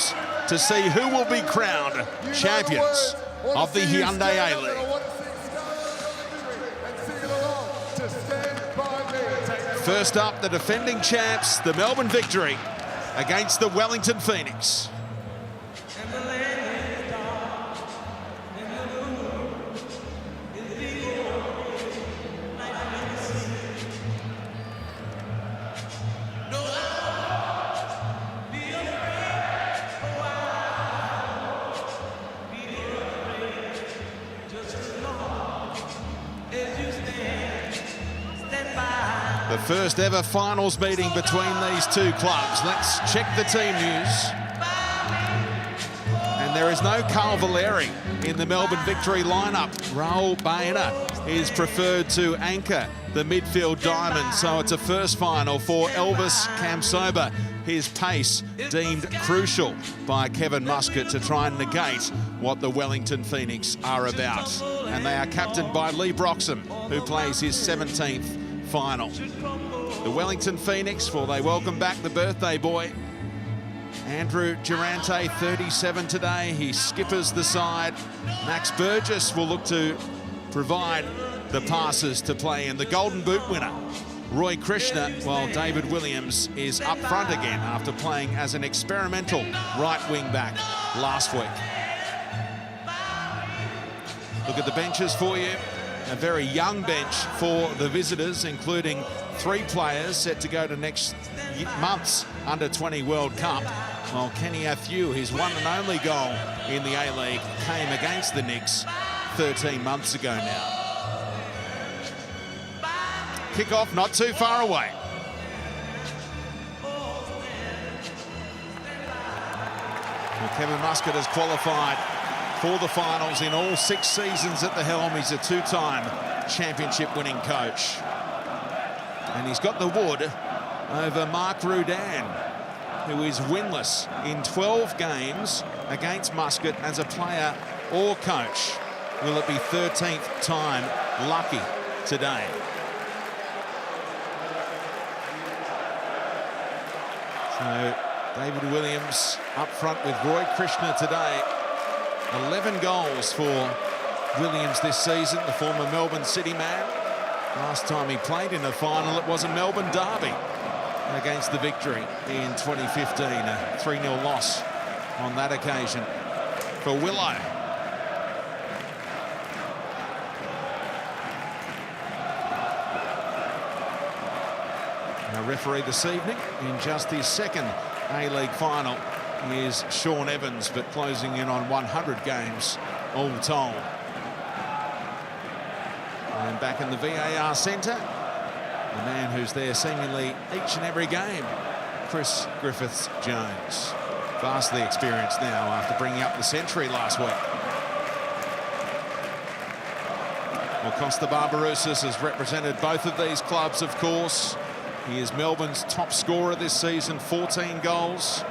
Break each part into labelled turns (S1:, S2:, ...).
S1: finals to see who will be crowned champions of the Hyundai A-League. First up, the defending champs, the Melbourne Victory, against the Wellington Phoenix. The first ever finals meeting between these two clubs. Let's check the team news. And there is no Carl Valeri in the Melbourne Victory lineup. Raul Baena is preferred to anchor the midfield diamond, so it's a first final for Elvis Kamsoba. His pace deemed crucial by Kevin Muscat to try and negate what the Wellington Phoenix are about. And they are captained by Lee Broxham, who plays his 17th final. The Wellington Phoenix, well, they welcome back the birthday boy, Andrew Durante, 37 today. He skippers the side. Max Burgess will look to provide the passes to play in. The Golden Boot winner, Roy Krishna, while David Williams is up front again after playing as an experimental right wing back last week. Look at the benches for you. A very young bench for the visitors, including 3 players set to go to next month's Under-20 World Cup. While Kenny Athieu, his one and only goal in the A-League, came against the Knicks 13 months ago now. Kickoff not too far away. Well, Kevin Muscat has qualified for the finals in all 6 seasons at the helm. He's a 2-time championship-winning coach. And he's got the wood over Mark Rudan, who is winless in 12 games against Muscat as a player or coach. Will it be 13th time lucky today? So David Williams up front with Roy Krishna today. 11 goals for Williams this season, the former Melbourne City man. Last time he played in a final, it was a Melbourne derby against the Victory in 2015. A 3-0 loss on that occasion for Willow. Our referee this evening in just his 2nd A-League final is Sean Evans, but closing in on 100 games all told. And back in the VAR centre, the man who's there seemingly each and every game, Chris Griffiths-Jones. Vastly experienced now after bringing up the century last week. Well, Costa Barbarouses has represented both of these clubs, of course. He is Melbourne's top scorer this season, 14 goals.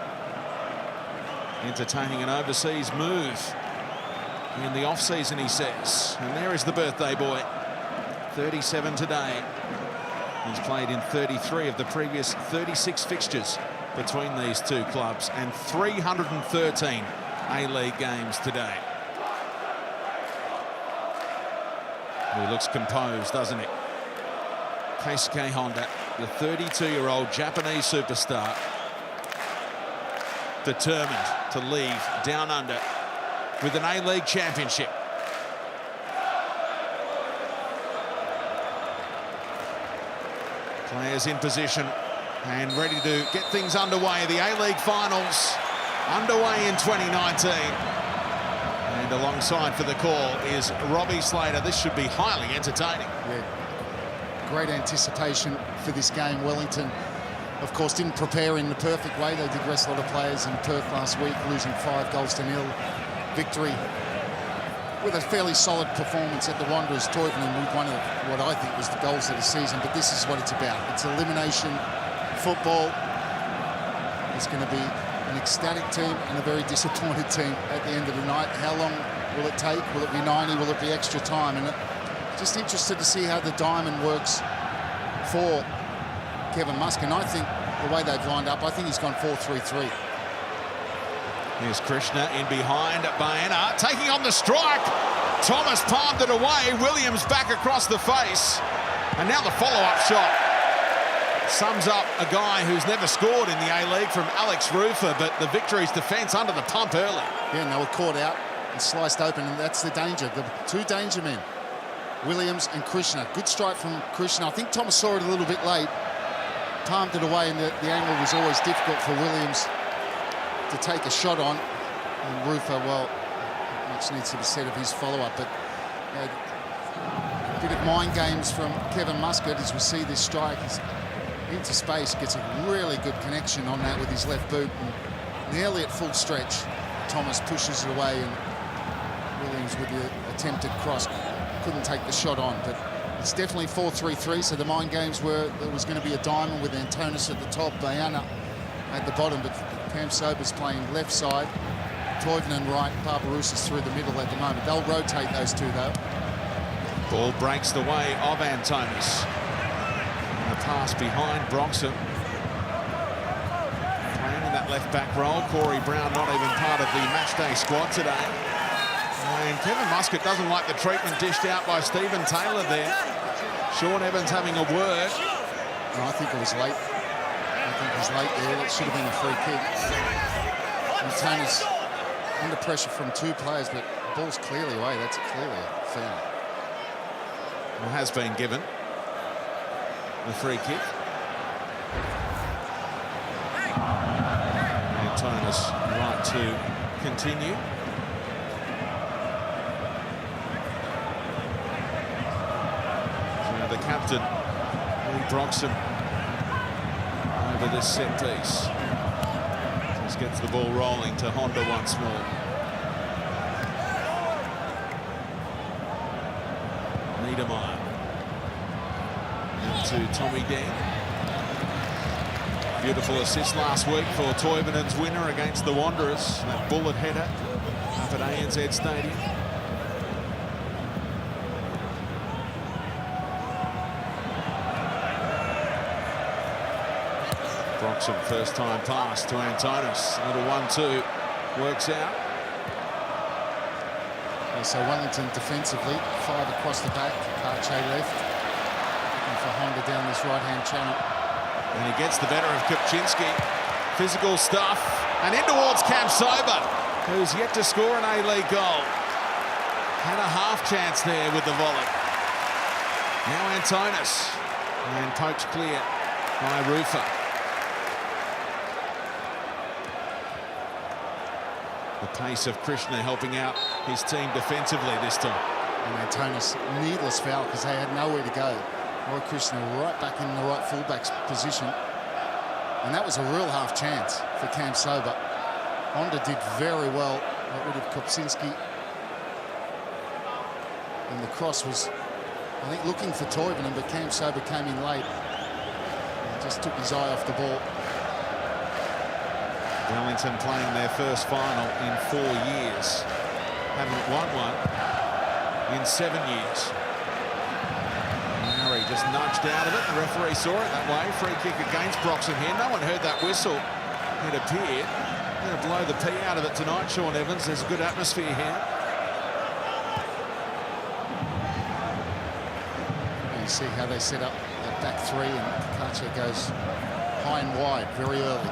S1: Entertaining an overseas move in the off-season, he says. And there is the birthday boy, 37 today. He's played in 33 of the previous 36 fixtures between these two clubs and 313 A-League games today. He looks composed, doesn't he? Keisuke Honda, the 32-year-old Japanese superstar, determined to leave down under with an A-League championship. Players in position and ready to get things underway. The A-League finals underway in 2019. And alongside for the call is Robbie Slater. This should be highly entertaining.
S2: Yeah. Great anticipation for this game. Wellington, of course, didn't prepare in the perfect way. They did rest a lot of players in Perth last week, losing 5-0. Victory with a fairly solid performance at the Wanderers. Toivonen with one of what I think was the goals of the season, but this is what it's about. It's elimination football. It's going to be an ecstatic team and a very disappointed team at the end of the night. How long will it take? Will it be 90? Will it be extra time? And just interested to see how the diamond works for Kevin Muscat. And I think the way they've lined up, I think he's gone 4-3-3.
S1: Here's Krishna in behind Baena, taking on the strike. Thomas palmed it away. Williams back across the face. And now the follow-up shot. Sums up a guy who's never scored in the A-League from Alex Rufer, but the Victory's defence under the pump early.
S2: Yeah, and they were caught out and sliced open, and that's the danger. The two danger men, Williams and Krishna. Good strike from Krishna. I think Thomas saw it a little bit late. Palmed it away, and the angle was always difficult for Williams to take a shot on. And Rufer, well, much needs to be said of his follow-up, but a bit of mind games from Kevin Muscat as we see this strike. He's into space, gets a really good connection on that with his left boot, and nearly at full stretch. Thomas pushes it away, and Williams with the attempted cross couldn't take the shot on, but it's definitely 4-3-3, so the mind games were there was going to be a diamond with Antonis at the top, Baena at the bottom, but Kamsoba's playing left side, Toivonen right, Barbarouses through the middle at the moment. They'll rotate those two though.
S1: Ball breaks the way of Antonis. And the pass behind Broxham. Playing in that left back role. Corey Brown not even part of the matchday squad today. And Kevin Muscat doesn't like the treatment dished out by Stephen Taylor there. Sean Evans having a word.
S2: No, I think it was late. I think he's late there. That should have been a free kick. Antonis under pressure from two players, but the ball's clearly away. That's clearly a foul.
S1: Well, has been given the free kick. Antonis right to continue. So the captain, Lee Broxham, over this set piece. Just gets the ball rolling to Honda once more. Niedermeyer. To Tommy Deng. Beautiful assist last week for Toivonen's winner against the Wanderers. That bullet header up at ANZ Stadium. Broxham first time pass to Antonis. Little 1-2 works out.
S2: Yeah, so Wellington defensively, 5 across the back, Arche left. For Honda down this right-hand channel.
S1: And he gets the better of Kupczynski. Physical stuff. And in towards Kamsoba, who's yet to score an A-League goal. Had a half chance there with the volley. Now Antonis. And poked clear by Rufer. The pace of Krishna helping out his team defensively this time.
S2: And Antonis, needless foul because they had nowhere to go. Roy Krishna right back in the right fullback's position. And that was a real half chance for Kamsoba. Honda did very well. Got rid of Kupczynski. And the cross was, I think, looking for Toivonen, but Kamsoba came in late. And just took his eye off the ball.
S1: Wellington playing their first final in 4 years. Haven't won one in 7 years. Just nudged out of it. The referee saw it that way. Free kick against Broxham here. No one heard that whistle. It appeared. Going to blow the pee out of it tonight, Sean Evans. There's a good atmosphere here.
S2: You see how they set up that back three, and Kacha goes high and wide very early.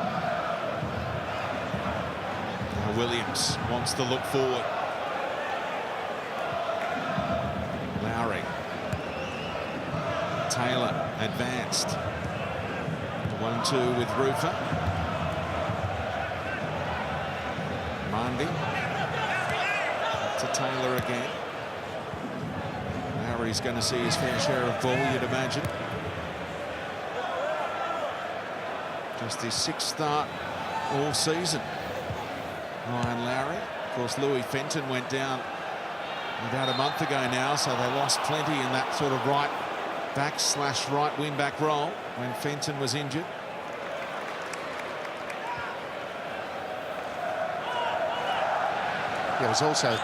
S1: Now Williams wants to look forward. Lowry. Taylor advanced. 1-2 with Rufer. Mundy. To Taylor again. Lowry's going to see his fair share of ball, you'd imagine. Just his 6th start all season. Ryan Lowry. Of course, Louis Fenton went down about a month ago now, so they lost plenty in that sort of right back / right wing back role when Fenton was injured.
S2: Yeah, it was also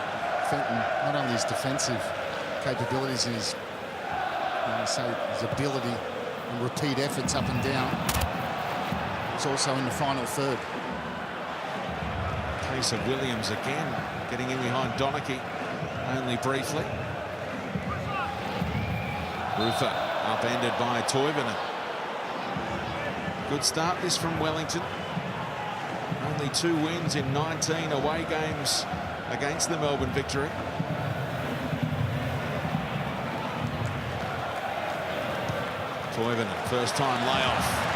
S2: Fenton, not only his defensive capabilities and his, his ability and repeat efforts up and down, it's also in the final third.
S1: case of Williams again, getting in behind Donachie, only briefly. Rufer upended by Toivonen. Good start this from Wellington. Only 2 wins in 19 away games against the Melbourne Victory. Toivonen, first time layoff.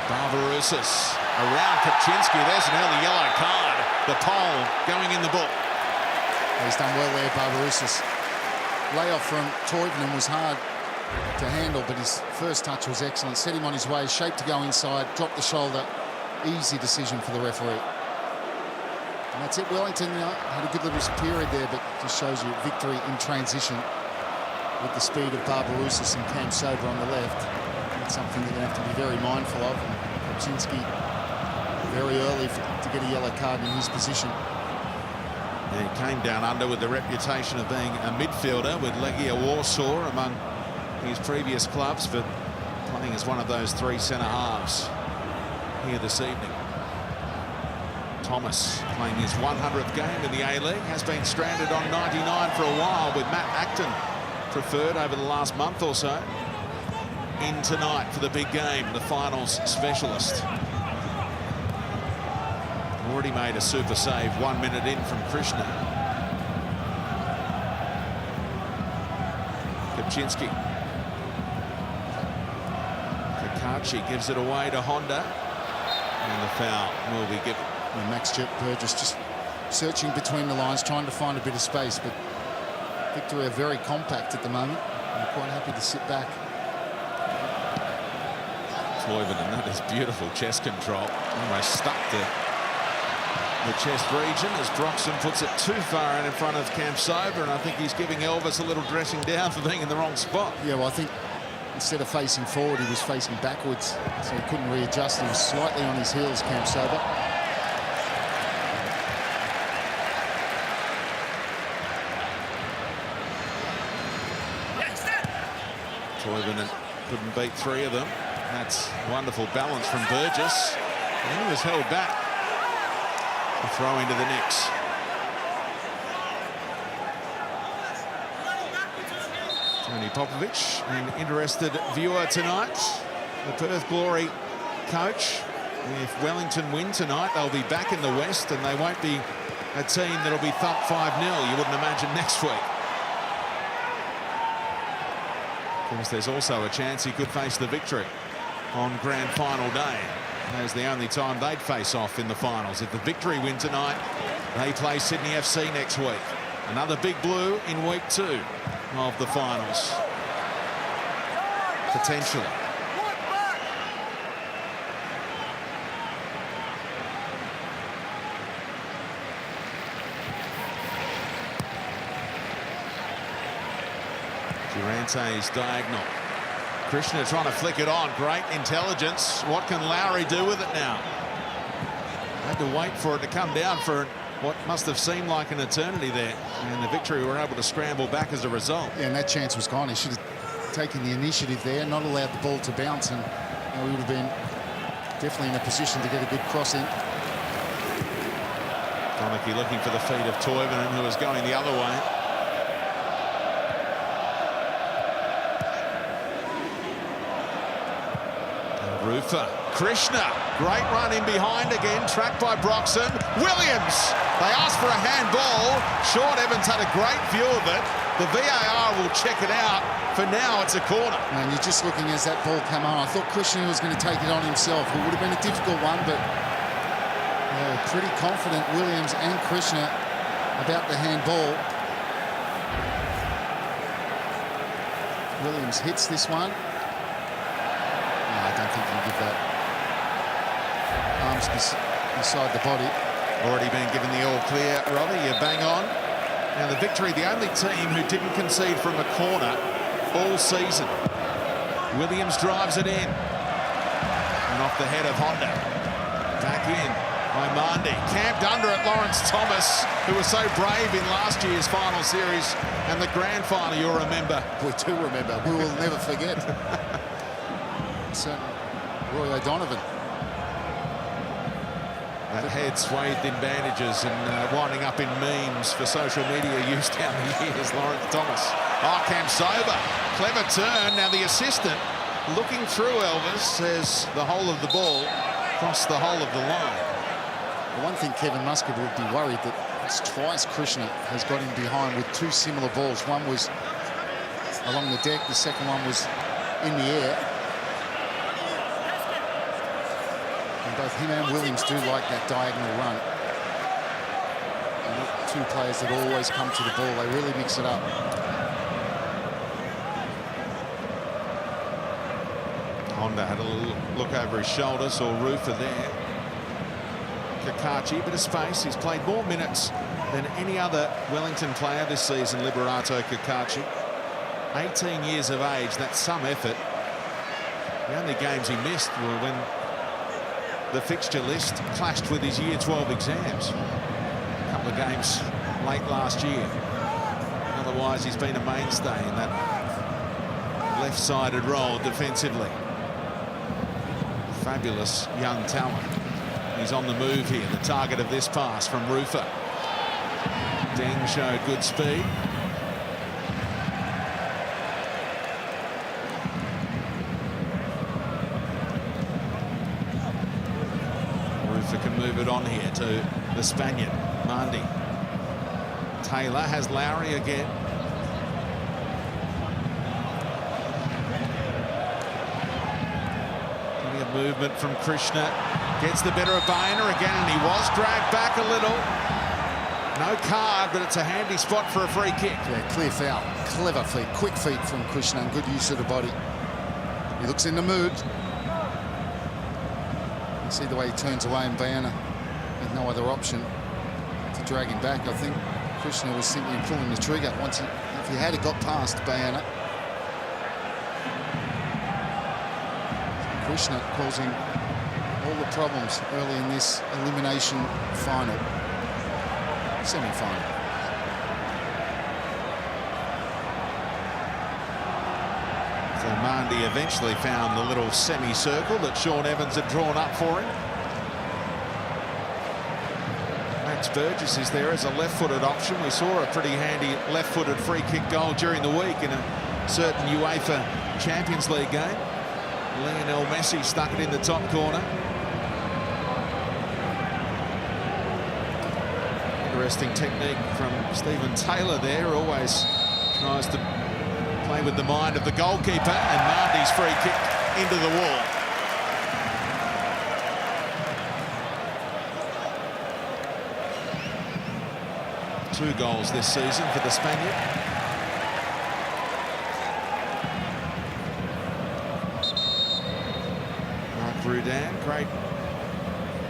S1: Barbarousis around Kopczynski. There's an early yellow card. The pole going in the book.
S2: He's done well there, Barbarousis. Layoff from Toivonen was hard to handle, but his first touch was excellent. Set him on his way, shaped to go inside, dropped the shoulder. Easy decision for the referee. And that's it. Wellington had a good little period there, but just shows you victory in transition with the speed of Barbarousis and Cam Sober on the left. That's something they're going to have to be very mindful of. And Kopczynski very early to get a yellow card in his position.
S1: Yeah, he came down under with the reputation of being a midfielder with Legia Warsaw among his previous clubs, but playing as one of those 3 centre halves here this evening. Thomas playing his 100th game in the A-League, has been stranded on 99 for a while, with Matt Acton preferred over the last month or so. In tonight for the big game, the finals specialist. Already made a super save 1 minute in from Krishna. Kopczynski. Kakachi gives it away to Honda. And the foul will be given.
S2: And Max Burgess just searching between the lines, trying to find a bit of space, but Victory are very compact at the moment. I'm quite happy to sit back.
S1: Toivonen, that is beautiful chest control. Almost stuck the chest region as Broxham puts it too far in front of Cam Sober, and I think he's giving Elvis a little dressing down for being in the wrong spot.
S2: Yeah, well, I think instead of facing forward, he was facing backwards, so he couldn't readjust. He was slightly on his heels, Cam Sober.
S1: Toivonen couldn't beat 3 of them. That's wonderful balance from Burgess. And he was held back. A throw into the Knicks. Tony Popovich, an interested viewer tonight. The Perth Glory coach. If Wellington win tonight, they'll be back in the West, and they won't be a team that'll be thumped 5-0, you wouldn't imagine, next week. Of course, there's also a chance he could face the Victory on grand final day. That's the only time they'd face off in the finals. If the Victory win tonight, they play Sydney FC next week. Another big blue in week 2 of the finals. Potentially. Durante's diagonal. Krishna trying to flick it on. Great intelligence. What can Lowry do with it now? Had to wait for it to come down for what must have seemed like an eternity there. And the Victory were able to scramble back as a result.
S2: Yeah, and that chance was gone. He should have taken the initiative there, not allowed the ball to bounce, and we would have been definitely in a position to get a good cross in.
S1: Donachie looking for the feet of Toivonen, who was going the other way. Rufer, Krishna, great run in behind again, tracked by Broxham. Williams, they asked for a handball. Sean Evans had a great view of it. The VAR will check it out. For now, it's a corner.
S2: And you're just looking as that ball came on. I thought Krishna was going to take it on himself. It would have been a difficult one, but pretty confident, Williams and Krishna, about the handball. Williams hits this one. I don't think you can give that. Arms beside the body.
S1: Already been given the all clear, Robbie, you bang on. Now the Victory, the only team who didn't concede from a corner all season. Williams drives it in. And off the head of Honda. Back in by Mandi. Camped under it, Lawrence Thomas, who was so brave in last year's final series and the grand final, you'll remember.
S2: We do remember. We will never forget. Roy O'Donovan.
S1: That head swathed in bandages and winding up in memes for social media use down the years. Lawrence Thomas. Oh, Campsober. Clever turn. Now the assistant looking through Elvis says the whole of the ball crossed the whole of the line.
S2: The one thing Kevin Muscat would be worried that it's twice Krishna has got him behind with two similar balls. One was along the deck, the second one was in the air. And both him and Williams do like that diagonal run. And two players that always come to the ball, they really mix it up.
S1: Honda had a little look over his shoulder, saw Rufer there. Kakachi, bit of space. He's played more minutes than any other Wellington player this season, Liberato Kakachi. 18 years of age, that's some effort. The only games he missed were when the fixture list clashed with his Year 12 exams. A couple of games late last year. Otherwise, he's been a mainstay in that left-sided role defensively. Fabulous young talent. He's on the move here, the target of this pass from Rufer. Deng showed good speed. Rufer can move it on here to the Spaniard, Mandi. Taylor has Lowry again. Plenty of movement from Krishna. Gets the better of Baena again, and he was dragged back a little. No card, but it's a handy spot for a free kick.
S2: Yeah, clear foul. Clever feet, quick feet from Krishna, and good use of the body. He looks in the mood. You see the way he turns away, and Baena had no other option to drag him back. I think Krishna was simply pulling the trigger. If he had got past Baena. Krishna causing all the problems early in this elimination final, semi-final.
S1: So Mandi eventually found the little semicircle that Sean Evans had drawn up for him. Max Burgess is there as a left-footed option. We saw a pretty handy left-footed free kick goal during the week in a certain UEFA Champions League game. Lionel Messi stuck it in the top corner. Interesting technique from Stephen Taylor there. Always tries to play with the mind of the goalkeeper, and Mandi's free kick into the wall. Two goals this season for the Spaniard. Rudan, great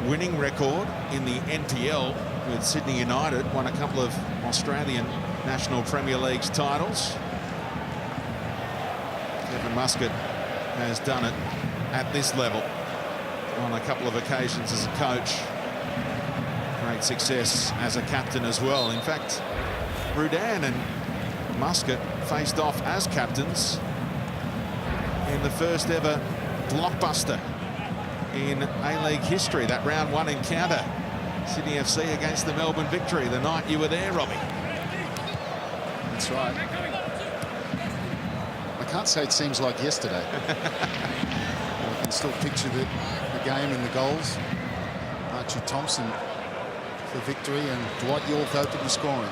S1: winning record in the NPL with Sydney United, won a couple of Australian National Premier Leagues titles. Kevin Muscat has done it at this level on a couple of occasions as a coach. Great success as a captain as well. In fact, Rudan and Muscat faced off as captains in the first ever blockbuster in A-League history, that round one encounter. Sydney FC against the Melbourne Victory, the night you were there, Robbie.
S2: That's right. I can't say it seems like yesterday. I can still picture the game and the goals. Archie Thompson for victory, and Dwight York opened the scoring.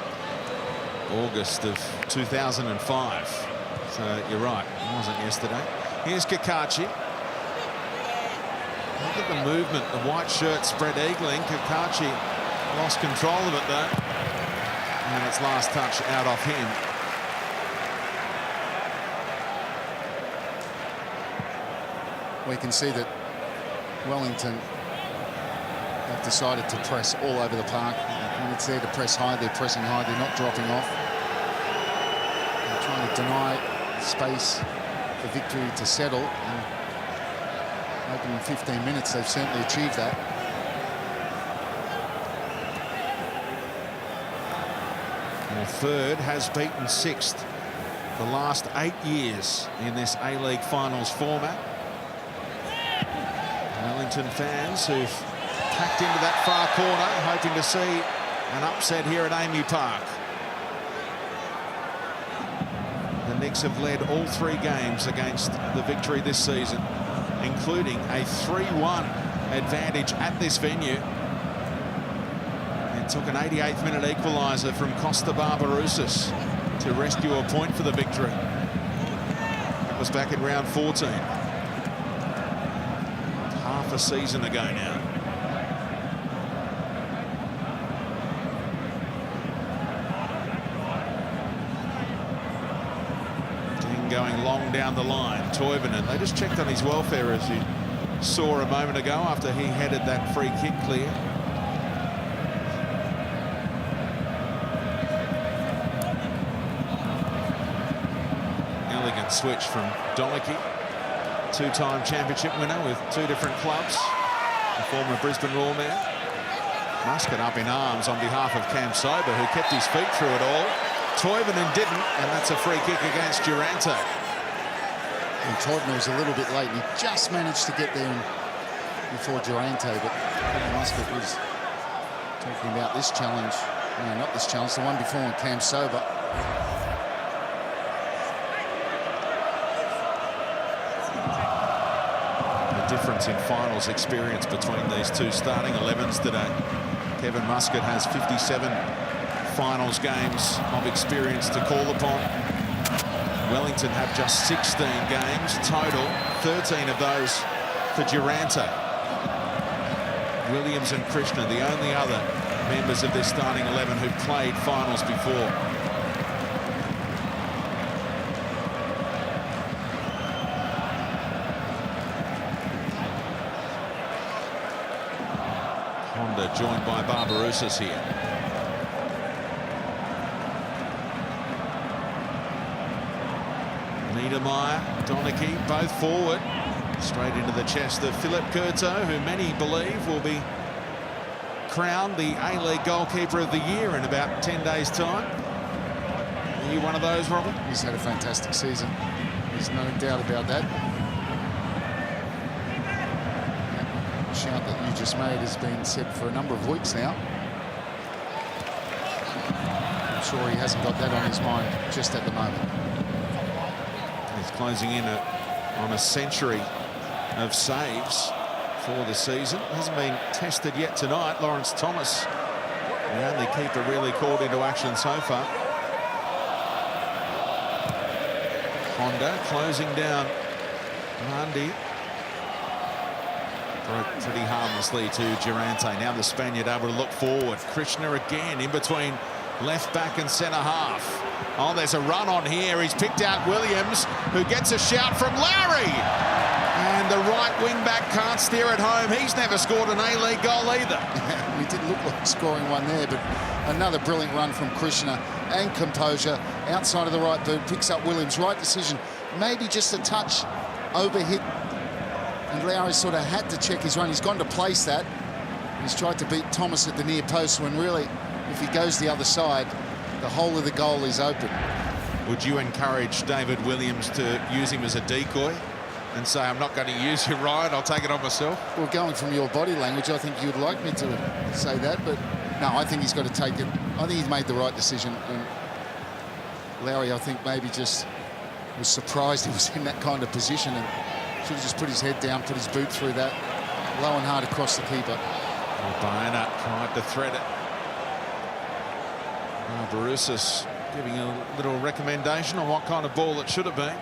S1: August of 2005. So you're right, it wasn't yesterday. Here's Kakachi. Look at the movement, the white shirt spread eagling. Kakachi lost control of it though. And its last touch out off him.
S2: We can see that Wellington have decided to press all over the park. When it's there to press high, they're pressing high, they're not dropping off. They're trying to deny space for victory to settle. And hoping in 15 minutes, they've certainly achieved that.
S1: Well, third has beaten sixth the last 8 years in this A-League finals format. Wellington fans who've packed into that far corner, hoping to see an upset here at AAMI Park. The Knicks have led all 3 games against the Victory this season, including a 3-1 advantage at this venue. It took an 88th minute equaliser from Costa Barbarouses to rescue a point for the Victory. That was back in round 14. Half a season ago now. Going long down the line, Toivonen. They just checked on his welfare, as you saw a moment ago, after he headed that free kick clear. Elegant switch from Donachie, 2-time championship winner with 2 different clubs, a former Brisbane Roar man. Muscat up in arms on behalf of Kamsoba, who kept his feet through it all. Toivonen didn't, and that's a free kick against Durante.
S2: And Toivonen was a little bit late. He just managed to get there before Durante, but Muscat was talking about this challenge. No, not this challenge, the one before on Kamsoba.
S1: The difference in finals experience between these 2 starting 11s today. Kevin Muscat has 57 finals games of experience to call upon. Wellington have just 16 games total, 13 of those for Durante. Williams and Krishna, the only other members of this starting 11 who've played finals before. Honda joined by Barbarouses here. Niedermeyer, Donachie, both forward. Straight into the chest of Philip Curto, who many believe will be crowned the A-League goalkeeper of the year in about 10 days' time. Are you one of those, Robert?
S2: He's had a fantastic season. There's no doubt about that. That shout that you just made has been said for a number of weeks now. I'm sure he hasn't got that on his mind just at the moment.
S1: He's closing in on a century of saves for the season. Hasn't been tested yet tonight. Lawrence Thomas, the only keeper really called into action so far. Honda closing down Randy. Broke pretty harmlessly to Durante. Now the Spaniard able to look forward. Krishna again in between left back and centre half. Oh, there's a run on here. He's picked out Williams, who gets a shout from Lowry. And the right wing back can't steer it home. He's never scored an A-League goal either.
S2: He did look like scoring one there, but another brilliant run from Krishna and composure. Outside of the right boot, picks up Williams. Right decision. Maybe just a touch overhit. And Lowry sort of had to check his run. He's gone to place that. He's tried to beat Thomas at the near post when really, if he goes the other side, the whole of the goal is open.
S1: Would you encourage David Williams to use him as a decoy and say, I'm not going to use your ride, I'll take it on myself?
S2: Well, going from your body language, I think you'd like me to say that, but no, I think he's got to take it. I think he's made the right decision. And Lowry, I think, maybe just was surprised he was in that kind of position and should have just put his head down, put his boot through that, low and hard across the keeper.
S1: Baena tried to thread it. Barbarouses giving a little recommendation on what kind of ball it should have been.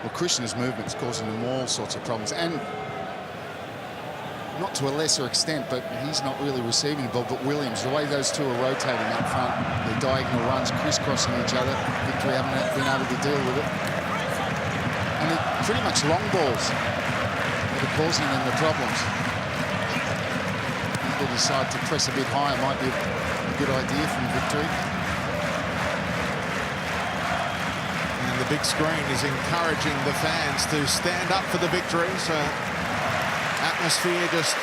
S2: Well, Krishna's movement's causing them all sorts of problems, and not to a lesser extent, but he's not really receiving the ball. But Williams, the way those two are rotating up front, the diagonal runs, crisscrossing each other, Victory haven't been able to deal with it. And they're pretty much long balls that are causing them the problems. If they decide to press a bit higher, might be a good idea from Victory.
S1: And the big screen is encouraging the fans to stand up for the Victory. So atmosphere just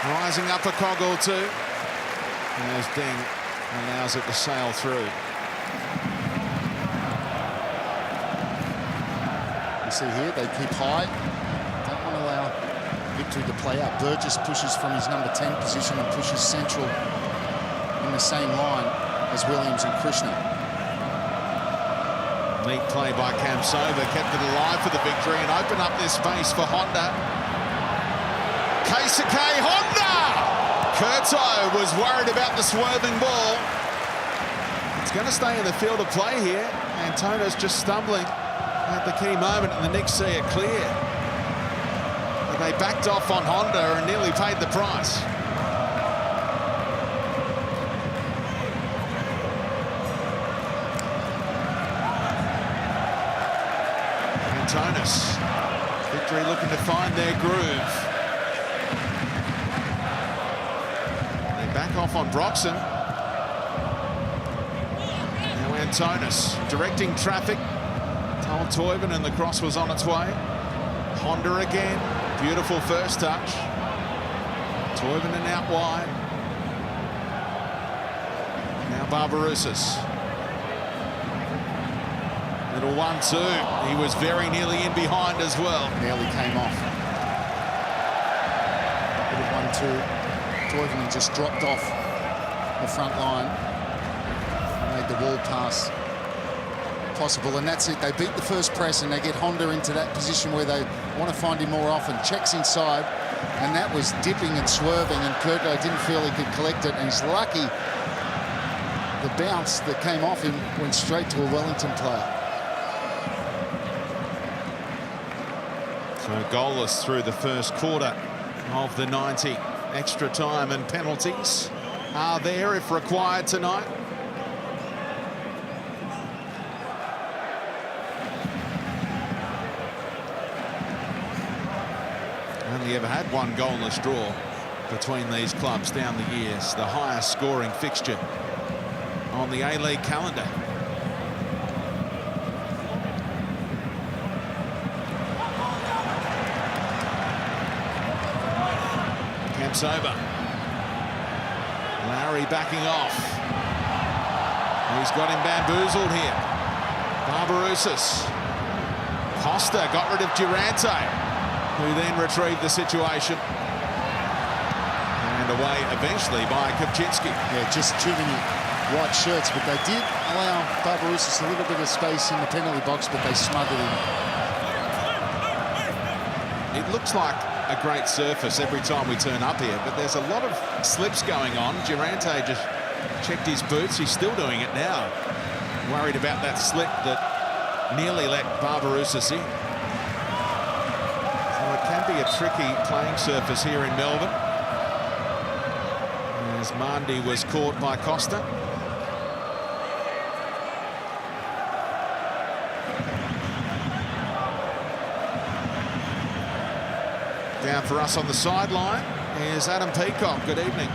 S1: rising up a cog or two. And as Deng allows it to sail through.
S2: You see here, they keep high. Don't want to allow Victory to play out. Burgess pushes from his number 10 position and pushes central in the same line as Williams and Krishna.
S1: Neat play by Kamsova, kept it alive for the victory and opened up this space for Honda. Keisuke Honda! Kurto was worried about the swerving ball. It's going to stay in the field of play here. Antona's just stumbling at the key moment, and the Knicks see it clear. But they backed off on Honda and nearly paid the price. Antonis. Victory looking to find their groove. They back off on Broxham. Now Antonis directing traffic. Told Toivonen and the cross was on its way. Honda again. Beautiful first touch. Toivonen out wide. Now Barbarouses. Little 1-2. He was very nearly in behind as well.
S2: Nearly came off. Little 1-2. Toivonen just dropped off the front line. Made the wall pass possible, and that's it. They beat the first press and they get Honda into that position where they want to find him more often. Checks inside, and that was dipping and swerving, and Kurto didn't feel he could collect it, and he's lucky the bounce that came off him went straight to a Wellington player.
S1: So goalless through the first quarter of the 90. Extra time and penalties are there if required tonight. Only ever had one goalless draw between these clubs down the years. The highest scoring fixture on the A-League calendar. Kamsova. Lowry backing off. He's got him bamboozled here. Barbarouses. Costa got rid of Durante, who then retrieved the situation. And away eventually by Kopczynski.
S2: Yeah, just too many white shirts, but they did allow Barbarouses a little bit of space in the penalty box, but they smothered him.
S1: It looks like a great surface every time we turn up here, but there's a lot of slips going on. Durante just checked his boots. He's still doing it now. Worried about that slip that nearly let Barbarouses in. So it can be a tricky playing surface here in Melbourne. As Mandy was caught by Costa. Down for us on the sideline is Adam Peacock. Good evening.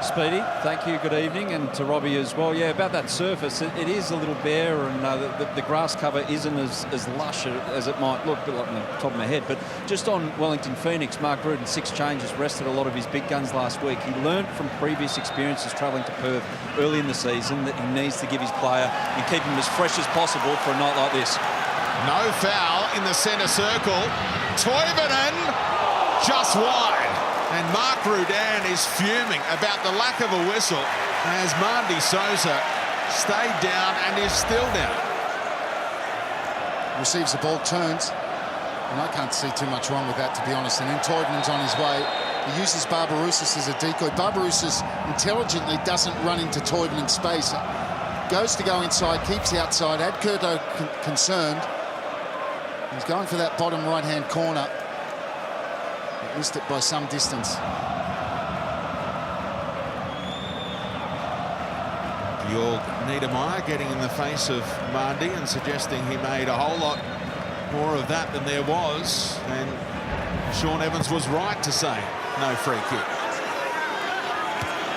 S3: Speedy, thank you, good evening, and to Robbie as well. Yeah, about that surface, it is a little bare, and the grass cover isn't as lush as it might look, like on the top of my head. But just on Wellington Phoenix, Mark Gruden, 6 changes, rested a lot of his big guns last week. He learned from previous experiences travelling to Perth early in the season that he needs to give his player and keep him as fresh as possible for a night like this.
S1: No foul in the centre circle. Toivonen just wide. And Mark Gruden is fuming about the lack of a whistle as Mandy Souza stayed down and is still down.
S2: Receives the ball, turns, and I can't see too much wrong with that, to be honest. And then Toivonen's on his way. He uses Barbarouses as a decoy. Barbarouses intelligently doesn't run into Toivonen's space. Goes to go inside, keeps outside. Had Kurto concerned. He's going for that bottom right-hand corner. Missed it by some distance.
S1: Georg Niedermeyer getting in the face of Mandy and suggesting he made a whole lot more of that than there was. And Sean Evans was right to say no free kick.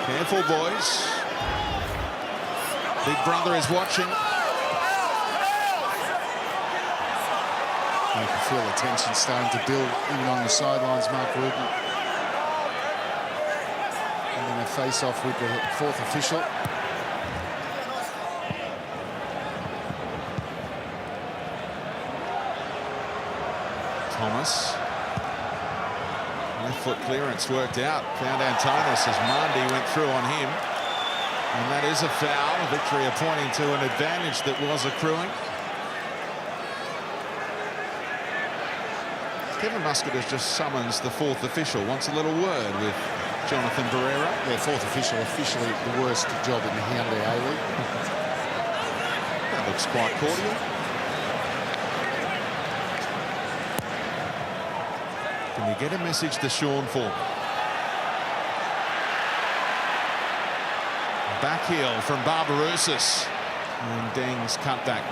S1: Careful, boys. Big brother is watching.
S2: You can feel the tension starting to build even on the sidelines, Mark Gruden. And then a face-off with the 4th official.
S1: Thomas. foot clearance worked out. Found Antonis as Mandi went through on him. And that is a foul. Victory pointing to an advantage that was accruing. Kevin Muscaters just summons the fourth official. Wants a little word with Jonathan Barrera.
S2: Yeah, fourth official, officially the worst job in the Hyundai A-League.
S1: That looks quite cordial. Can you get a message to Sean for? Back heel from Barbarouses. And Deng's cutback.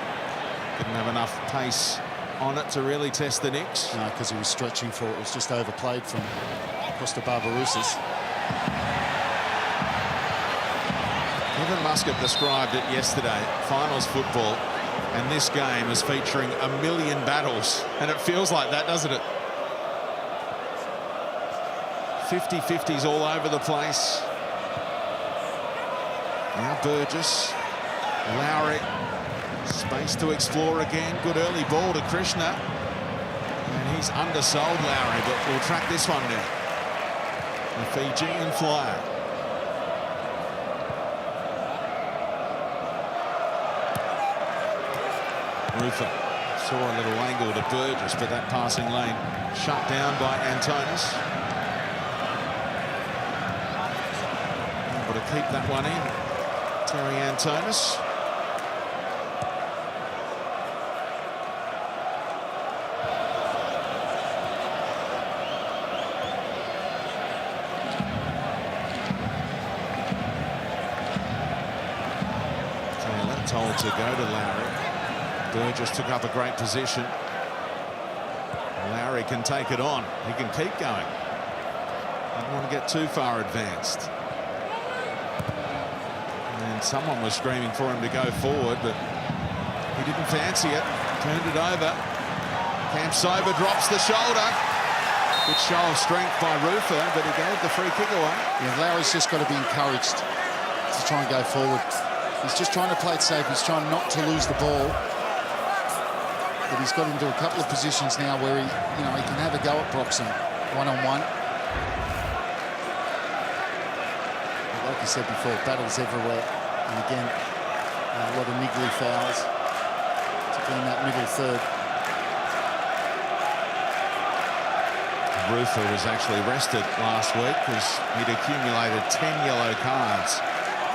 S1: Didn't have enough pace on it to really test the Knicks.
S2: No, because he was stretching for it. It was just overplayed from Costa Barbarouses.
S1: Kevin Muscat described it yesterday, finals football, and this game is featuring a million battles. And it feels like that, doesn't it? 50-50s all over the place. Now Burgess, Lowry, space to explore again. Good early ball to Krishna. And he's undersold Lowry, but we'll track this one down. The Fijian flyer. Rufer saw a little angle to Burgess, but that passing lane shut down by Antonis. Able to keep that one in. Terry Antonis. Taylor told to go to Lowry. Burgess took up a great position. Lowry can take it on. He can keep going. Don't want to get too far advanced. And someone was screaming for him to go forward, but he didn't fancy it. Turned it over. Campsober drops the shoulder. Good show of strength by Rufer, but he gave the free kick away.
S2: Yeah, Lowry's just got to be encouraged to try and go forward. He's just trying to play it safe. He's trying not to lose the ball. But he's got into a couple of positions now where he can have a go at Broxham one-on-one. Like you said before, battles everywhere. And again, a lot of niggly fouls, particularly in that middle third.
S1: Rufer was actually rested last week because he'd accumulated 10 yellow cards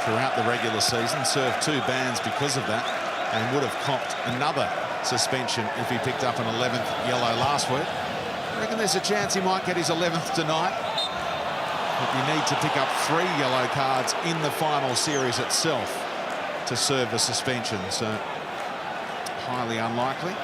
S1: throughout the regular season, served 2 bans because of that, and would have copped another suspension if he picked up an 11th yellow last week. I reckon there's a chance he might get his 11th tonight. But you need to pick up 3 yellow cards in the final series itself to serve a suspension, so highly unlikely.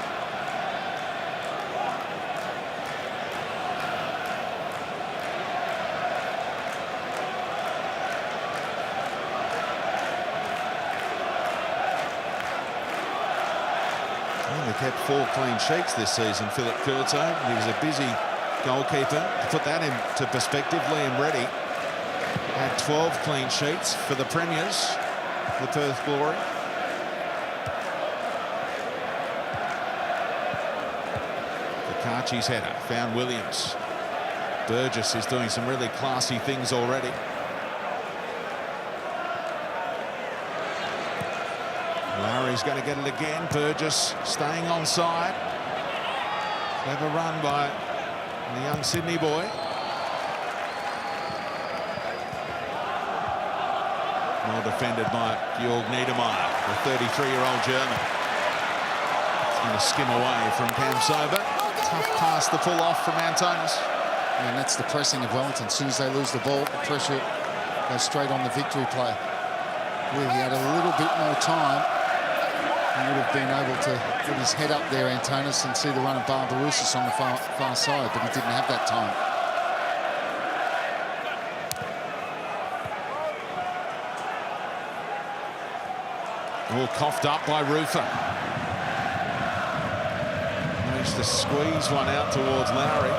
S1: They kept 4 clean sheets this season, Philip Curto. He was a busy goalkeeper. To put that into perspective, Liam Reddy had 12 clean sheets for the Premiers, the Perth Glory. Kakachi's header found Williams. Burgess is doing some really classy things already. Lowry's going to get it again. Burgess staying onside. Clever run by the young Sydney boy. Well defended by Georg Niedermeyer, the 33-year-old German. It's going to skim away from Campsober. Tough pass to pull off from Antonis.
S2: And that's the pressing of Wellington. As soon as they lose the ball, the pressure goes straight on the victory play. Where he had a little bit more time, he would have been able to put his head up there, Antonis, and see the run of Barbarouses on the far side, but he didn't have that time.
S1: All coughed up by Rufer. Managed to squeeze one out towards Lowry.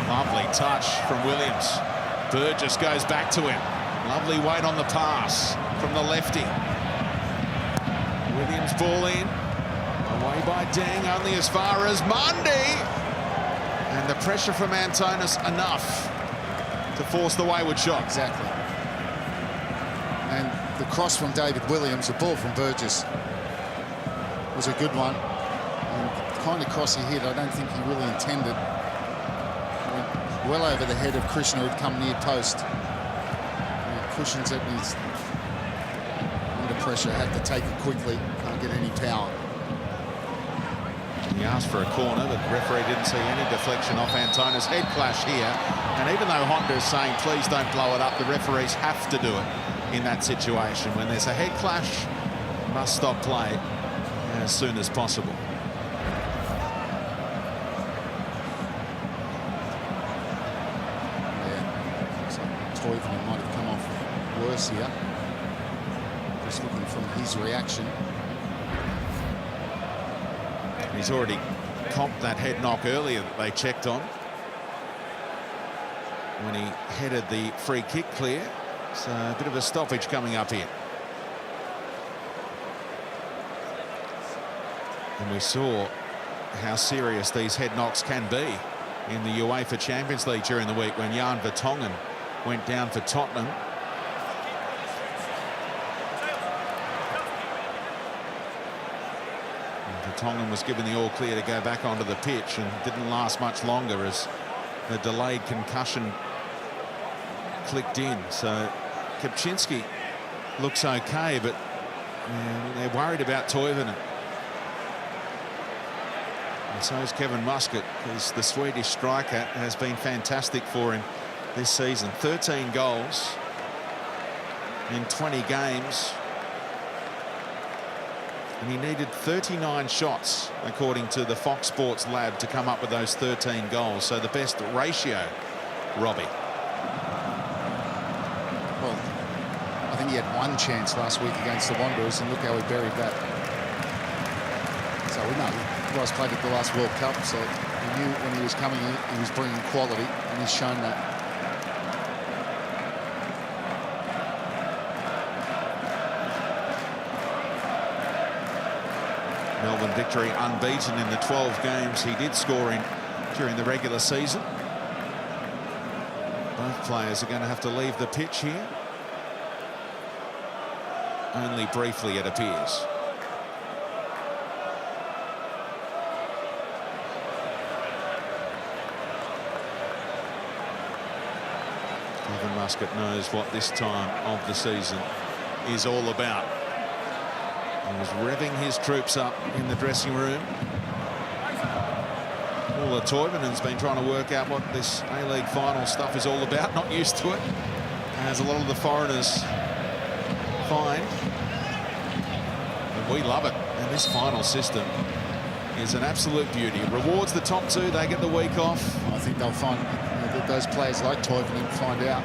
S1: Lovely touch from Williams. Burgess goes back to him. Lovely weight on the pass from the lefty. Williams ball in. Away by Deng, only as far as Mundy. And the pressure from Antonis enough to force the wayward shot.
S2: Exactly. And the cross from David Williams, the ball from Burgess, was a good one. And the kind of cross he hit, I don't think he really intended. Went well over the head of Krishna, who'd come near post. And cushions it, he's under pressure, had to take it quickly, can't get any power.
S1: He asked for a corner, but the referee didn't see any deflection off Antonis. Head clash here. And even though Honda is saying, please don't blow it up, the referees have to do it in that situation. When there's a head clash, must stop play as soon as possible.
S2: Yeah, so Toivonen might have come off worse here. Just looking from his reaction.
S1: He's already comped that head knock earlier that they checked on when he headed the free kick clear. So a bit of a stoppage coming up here. And we saw how serious these head knocks can be in the UEFA Champions League during the week when Jan Vertonghen went down for Tottenham. Vertonghen was given the all clear to go back onto the pitch and didn't last much longer as the delayed concussion clicked in. So Kapczynski looks okay, but they're worried about Toivonen. And so is Kevin Muscat, because the Swedish striker has been fantastic for him this season. 13 goals in 20 games. And he needed 39 shots, according to the Fox Sports lab, to come up with those 13 goals. So the best ratio, Robbie.
S2: Well, I think he had one chance last week against the Wanderers, and look how he buried that. So we know the guys played at the last World Cup, so he knew when he was coming in, he was bringing quality, and he's shown that.
S1: Melbourne victory unbeaten in the 12 games he did score in during the regular season. Both players are going to have to leave the pitch here. Only briefly, it appears. Kevin Muscat knows what this time of the season is all about. He was revving his troops up in the dressing room. Paula Toivonen's been trying to work out what this A-League final stuff is all about. Not used to it, as a lot of the foreigners find. And we love it. And this final system is an absolute beauty. It rewards the top two. They get the week off.
S2: I think they'll find that those players like Toivonen find out,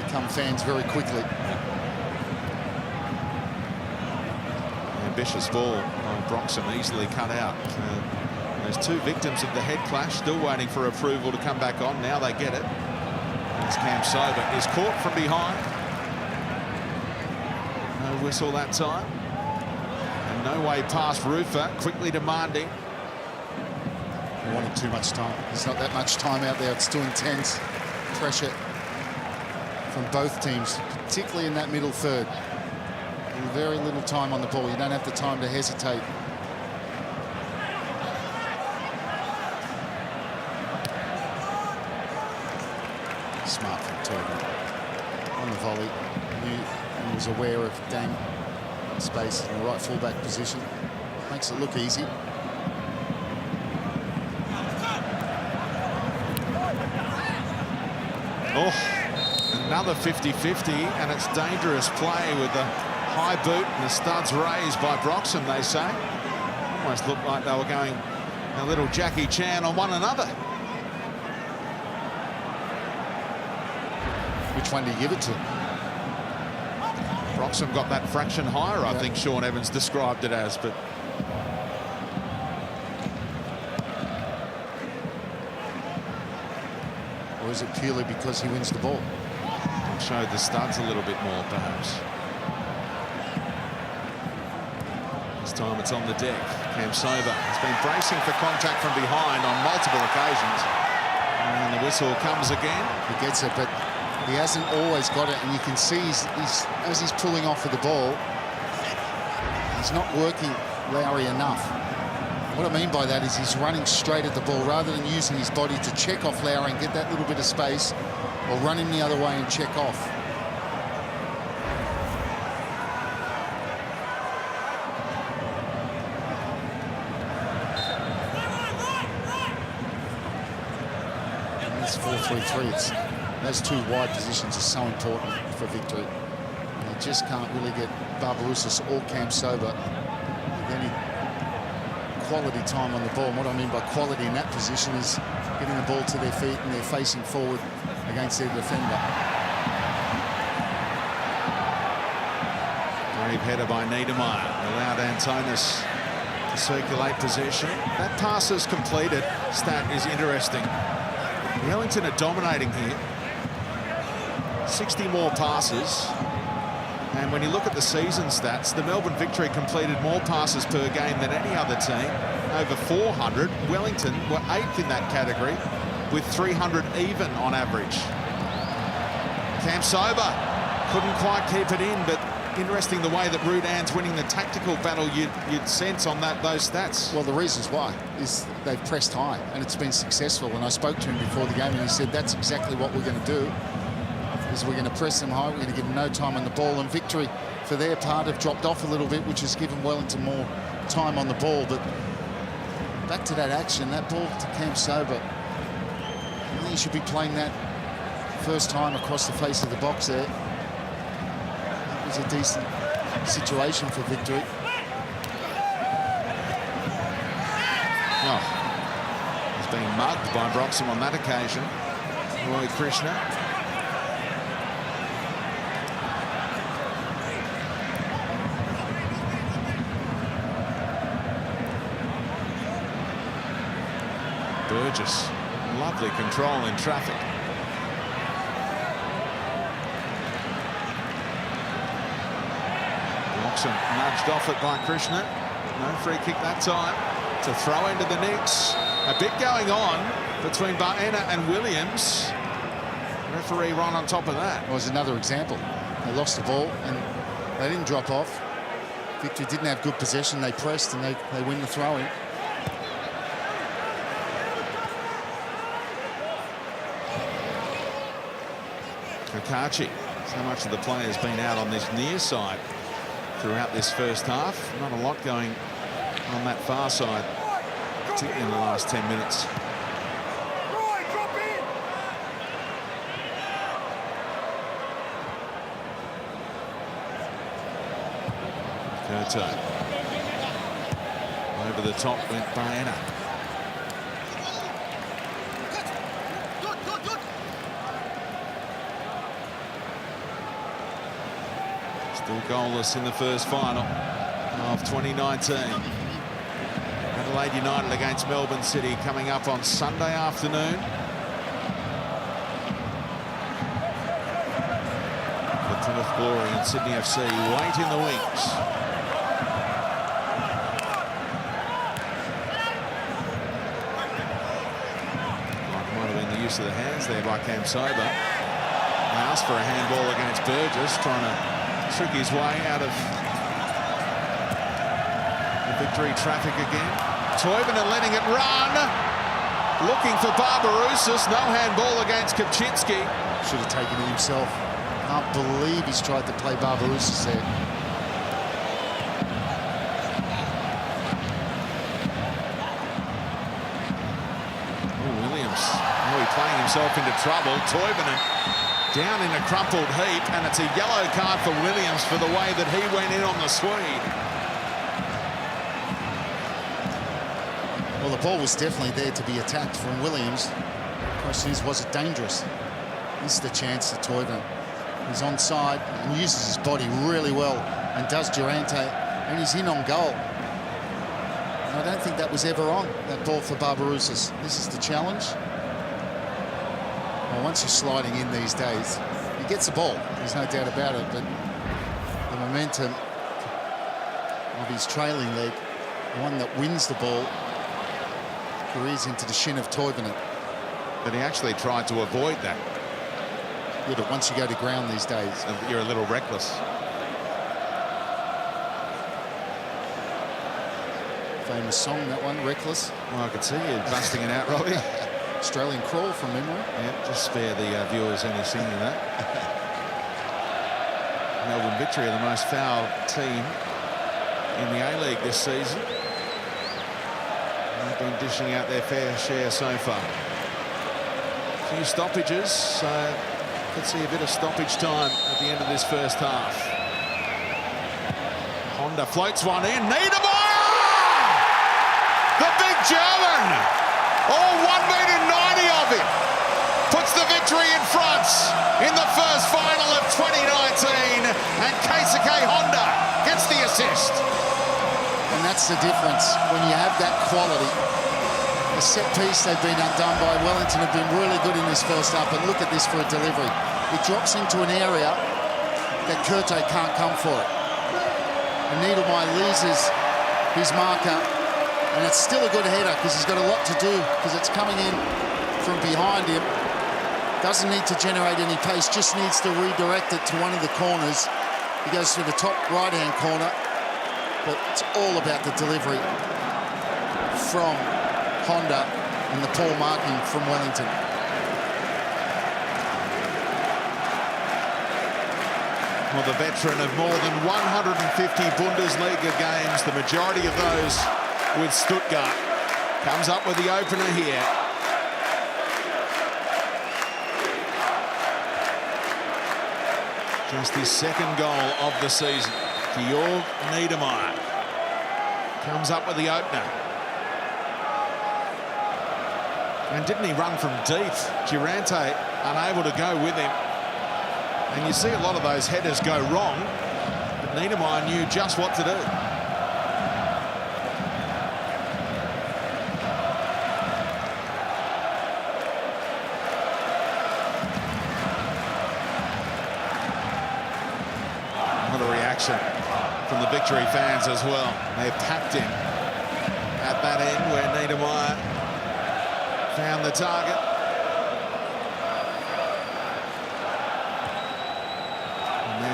S2: become fans very quickly.
S1: Ambitious ball. Oh, Broxham easily cut out. Those two victims of the head clash still waiting for approval to come back on. Now they get it. As Kamsoba is caught from behind. No whistle that time. And no way past Rufer. Quickly demanding.
S2: He wanted too much time. There's not that much time out there. It's too intense. Pressure from both teams, particularly in that middle third. Very little time on the ball. You don't have the time to hesitate. Smart from Toivonen. On the volley, knew and was aware of Dang space in the right fullback position. Makes it look easy.
S1: Oh, another 50-50, and it's dangerous play with the high boot and the studs raised by Broxham, they say. Almost looked like they were going a little Jackie Chan on one another.
S2: Which one do you give it to?
S1: Broxham got that fraction higher, I think Sean Evans described it as, but
S2: or is it purely because he wins the ball?
S1: showed the studs a little bit more, perhaps. This time it's on the deck. Kamsoba has been bracing for contact from behind on multiple occasions. And the whistle comes again.
S2: He gets it, but he hasn't always got it, and you can see as he's pulling off with the ball, he's not working Lowry enough. What I mean by that is he's running straight at the ball rather than using his body to check off Lowry and get that little bit of space, or run him the other way and check off. And it's 4-3-3. Those two wide positions are so important for victory. And you just can't really get Barbarouses or Kamsoba with any quality time on the ball. And what I mean by quality in that position is getting the ball to their feet and they're facing forward against their defender.
S1: Brave header by Niedermeyer. Allowed Antonis to circulate possession. That passes completed stat is interesting. Wellington are dominating here. 60 more passes. And when you look at the season stats, the Melbourne Victory completed more passes per game than any other team, over 400. Wellington were 8th in that category, with 300 even on average. Kamsoba couldn't quite keep it in, but interesting the way that Rudan's winning the tactical battle you'd sense on those stats.
S2: Well, the reasons why is they've pressed high, and it's been successful. And I spoke to him before the game, and he said that's exactly what we're going to do. Is we're going to press them high, we're going to give them no time on the ball, and Victory, for their part, have dropped off a little bit, which has given Wellington more time on the ball. But back to that action, that ball to Kamsoba, I think he should be playing that first time across the face of the box there. That was a decent situation for Victory.
S1: Oh, he's being mugged by Broxham on that occasion. Roy Krishna. Burgess, lovely control in traffic. Broxham nudged off it by Krishna. No free kick that time. It's a throw into the Knicks. A bit going on between Baena and Williams. Referee right on top of that.
S2: Was another example. They lost the ball and they didn't drop off. Victory didn't have good possession. They pressed and they win the throw-in.
S1: Kakachi, so much of the play has been out on this near side throughout this first half. Not a lot going on that far side, particularly in the last 10 minutes. Kurto. Over the top went Baena. Still goalless in the first final of 2019. Adelaide United against Melbourne City coming up on Sunday afternoon. The Plymouth Glory and Sydney FC wait in the wings. Might have been the use of the hands there by Kamsoba. They asked for a handball against Burgess, trying to trick his way out of the Victory traffic again. Toivonen letting it run. Looking for Barbarouses. No handball against Kopczynski.
S2: Should have taken it himself. Can't believe he's tried to play Barbarouses there.
S1: Oh, Williams. Oh, he's playing himself into trouble. Toivonen down in a crumpled heap, and it's a yellow card for Williams for the way that he went in on the Swede.
S2: Well, the ball was definitely there to be attacked from Williams. The question is, was it dangerous? This is the chance to Toivonen. He's onside and uses his body really well and does Durante, and he's in on goal. And I don't think that was ever on, that ball for Barbarouses. This is the challenge. Well, once you're sliding in these days, he gets the ball, there's no doubt about it, but the momentum of his trailing leg, the one that wins the ball, careers into the shin of Toivonen.
S1: But he actually tried to avoid that.
S2: Yeah, but once you go to ground these days,
S1: You're a little reckless.
S2: famous song, that one, Reckless.
S1: Well, I could see you busting it out, Robbie.
S2: Australian Crawl from memory.
S1: Yeah, just spare the viewers any singing that. Melbourne Victory are the most foul team in the A-League this season. They've been dishing out their fair share so far. A few stoppages, so could see a bit of stoppage time at the end of this first half. Honda floats one in. Niedermeyer! The big German! All 1.90 of him puts the Victory in front in the first final of 2019, and Keisuke Honda gets the assist.
S2: And that's the difference when you have that quality. The set piece they've been undone by. Wellington have been really good in this first half, but look at this for a delivery. It drops into an area that Curto can't come for it. And Niedermeyer loses his marker, and it's still a good header because he's got a lot to do because it's coming in from behind him. Doesn't need to generate any pace, just needs to redirect it to one of the corners. He goes to the top right-hand corner, but it's all about the delivery from Honda and the poor marking from Wellington.
S1: Well, the veteran of more than 150 Bundesliga games, the majority of those with Stuttgart, comes up with the opener here. Just his second goal of the season. Georg Niedermeyer comes up with the opener. And didn't he run from deep? Durante unable to go with him. And you see a lot of those headers go wrong, but Niedermeyer knew just what to do. What a reaction from the Victory fans as well. They packed him at that end where Niedermeyer found the target.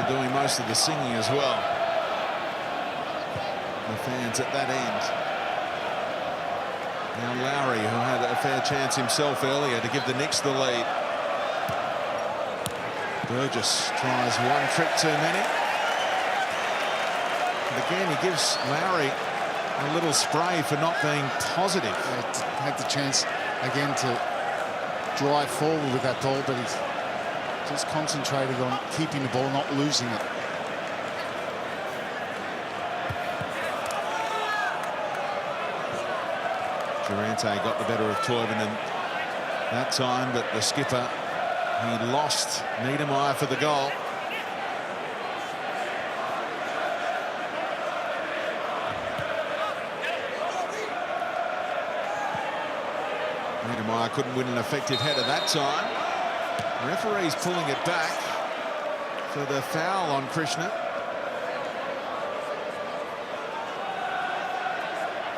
S1: Doing most of the singing as well. The fans at that end. Now Lowry, who had a fair chance himself earlier to give the Knicks the lead. Burgess tries one trick too many. And again, he gives Lowry a little spray for not being positive.
S2: Had the chance again to drive forward with that ball, but he's just concentrated on keeping the ball, not losing it.
S1: Durante got the better of Toivonen that time, but the skipper, he lost Niedermeyer for the goal. Niedermeyer couldn't win an effective header that time. Referee's pulling it back for the foul on Krishna.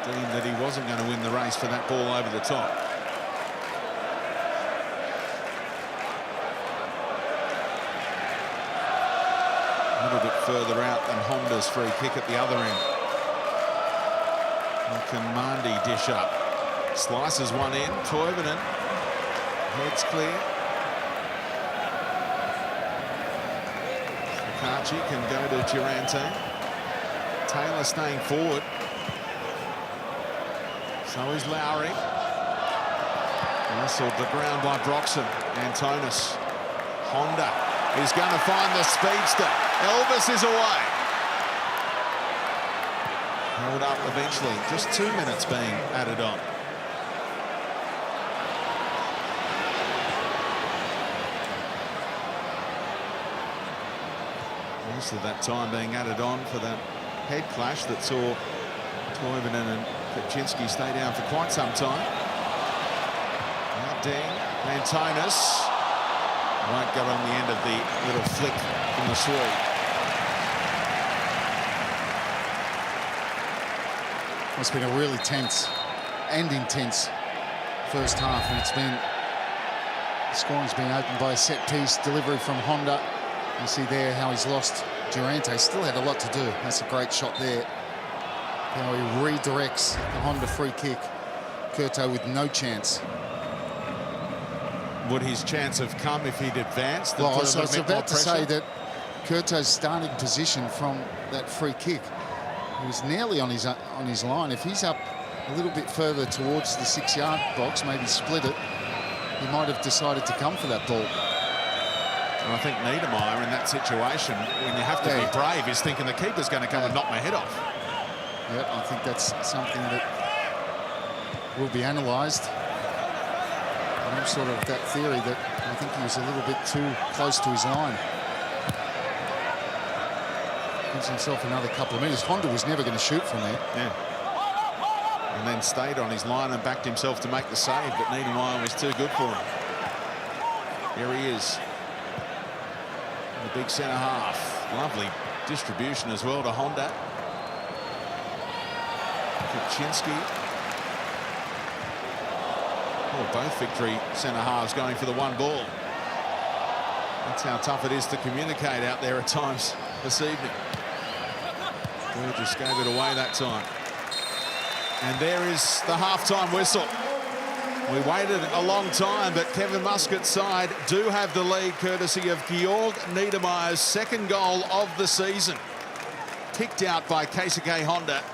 S1: Deemed that he wasn't going to win the race for that ball over the top. A little bit further out than Honda's free kick at the other end. And can Mandi dish up? Slices one in. Toivonen. Heads clear. Archie can go to Durante. Taylor staying forward. So is Lowry. Wrestled the ground by Broxham. Antonis. Honda is going to find the speedster. Elvis is away. Held up eventually. Just 2 minutes being added on. Most of that time being added on for that head clash that saw Toivonen and Kaczynski stay down for quite some time. Now Dean, Antonis won't go on the end of the little flick from the Swede.
S2: It's been a really tense and intense first half, and it's been Scoring's been opened by a set-piece delivery from Honda. You see there how he's lost Durante. Still had a lot to do. That's a great shot there. How he redirects the Honda free kick. Curto with no chance.
S1: Would his chance have come if he'd advanced?
S2: Well, I was about to say that Curto's starting position from that free kick, he was nearly on his line. If he's up a little bit further towards the 6-yard box, maybe split it, he might have decided to come for that ball.
S1: And I think Niedermeyer in that situation, when you have to be brave, is thinking the keeper's going to come and knock my head off.
S2: Yeah, I think that's something that will be analysed. I'm sort of that theory that I think he was a little bit too close to his line. Gives himself another couple of metres. Honda was never going to shoot from there.
S1: Yeah. And then stayed on his line and backed himself to make the save, but Niedermeyer was too good for him. Here he is. The big centre half. Lovely distribution as well to Honda. Kuczynski. Oh, both Victory centre halves going for the one ball. That's how tough it is to communicate out there at times this evening. Burgess gave it away that time. And there is the half-time whistle. We waited a long time, but Kevin Muscat's side do have the lead, courtesy of Georg Niedermeyer's second goal of the season. Kicked out by Keisuke Honda.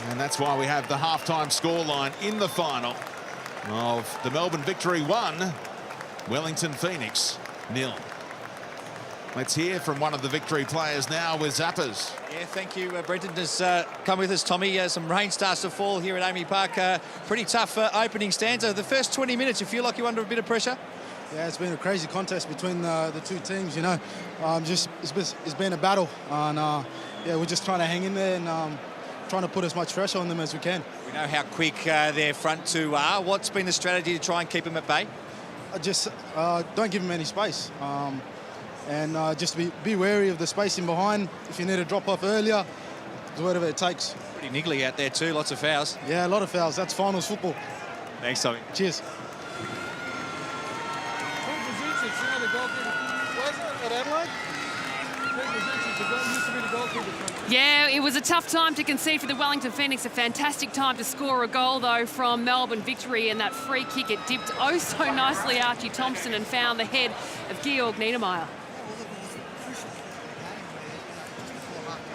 S1: And that's why we have the half-time scoreline in the final of the Melbourne Victory 1, Wellington Phoenix 0. Let's hear from one of the Victory players now with Zappers.
S4: Yeah, thank you, Brenton. Has come with us, Tommy. Some rain starts to fall here at AAMI Park. Pretty tough opening stanza. The first 20 minutes, you feel like you're under a bit of pressure?
S5: Yeah, it's been a crazy contest between the two teams, you know. It's been a battle. And, yeah, we're just trying to hang in there and trying to put as much pressure on them as we can.
S4: We know how quick their front two are. What's been the strategy to try and keep them at bay?
S5: Just don't give them any space. And just be wary of the spacing behind. If you need to drop off earlier, whatever it takes.
S4: Pretty niggly out there too, lots of fouls.
S5: Yeah, a lot of fouls. That's finals football.
S4: Thanks, Tommy.
S5: Cheers.
S6: Yeah, it was a tough time to concede for the Wellington Phoenix. A fantastic time to score a goal, though, from Melbourne Victory. And that free kick, it dipped oh so nicely, Archie Thompson, and found the head of Georg Niedermeyer.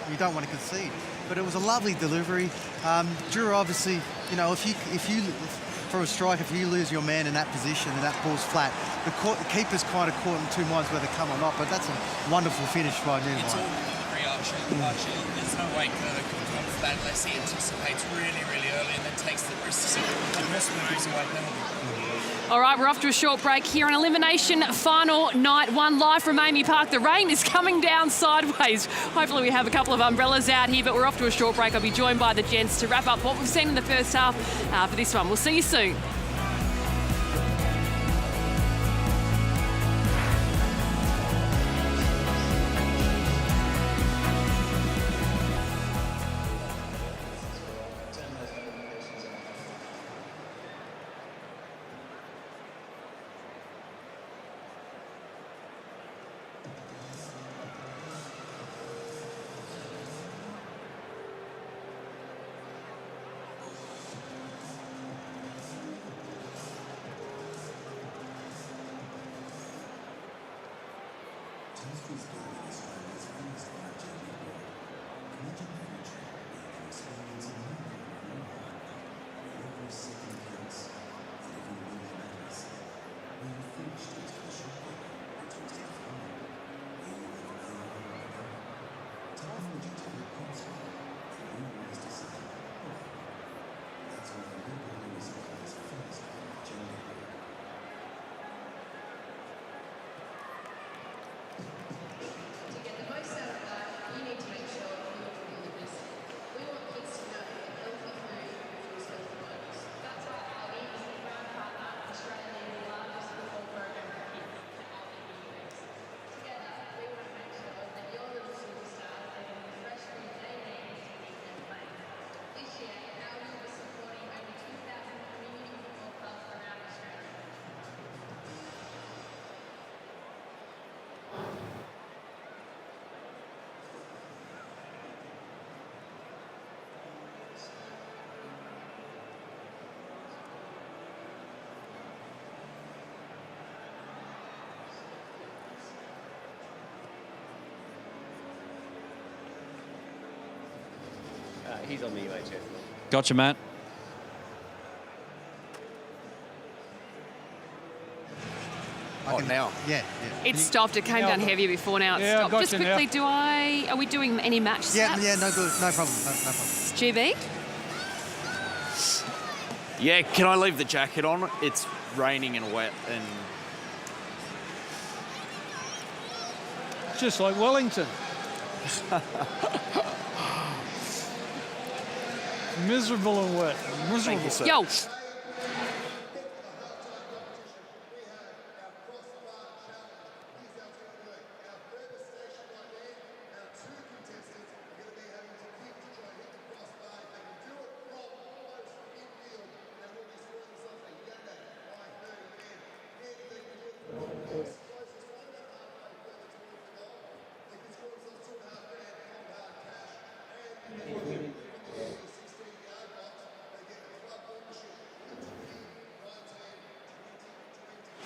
S7: You don't want to concede, but it was a lovely delivery. Drew, obviously, you know, if you for a strike, if you lose your man in that position and that ball's flat, the keeper's kind of caught in two minds whether to come or not, but that's a wonderful finish by Niedermeyer.
S8: It's all delivery, Archie. There's no way Curto can come for that unless he anticipates really, really early and then takes the risk and possibly gives away penalty.
S6: All right, we're off to a short break here on Elimination Final Night 1 live from AAMI Park. The rain is coming down sideways. Hopefully we have a couple of umbrellas out here, but we're off to a short break. I'll be joined by the gents to wrap up what we've seen in the first half for this one. We'll see you soon.
S9: He's on the UHF.
S3: Gotcha, Matt.
S4: Now.
S7: Yeah.
S6: It stopped. It came down heavier before. Now it's stopped. Just quickly, are we doing any match stats?
S7: Yeah, no good. No problem. No problem.
S6: GB?
S10: Yeah, can I leave the jacket on? It's raining and wet and...
S11: Just like Wellington. Miserable and wet. Miserable.
S10: Thank you, sir.
S6: Yo.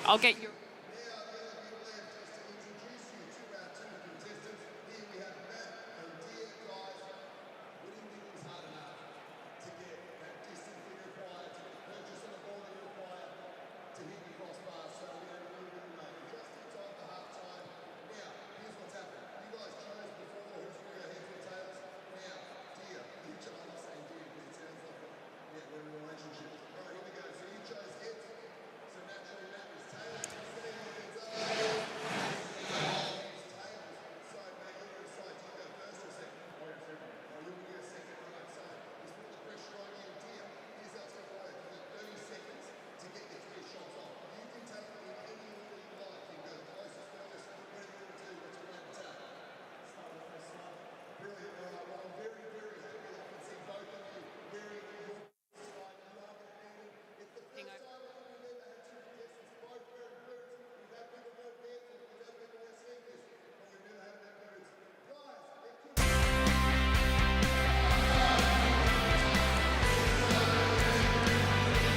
S6: I'll get you.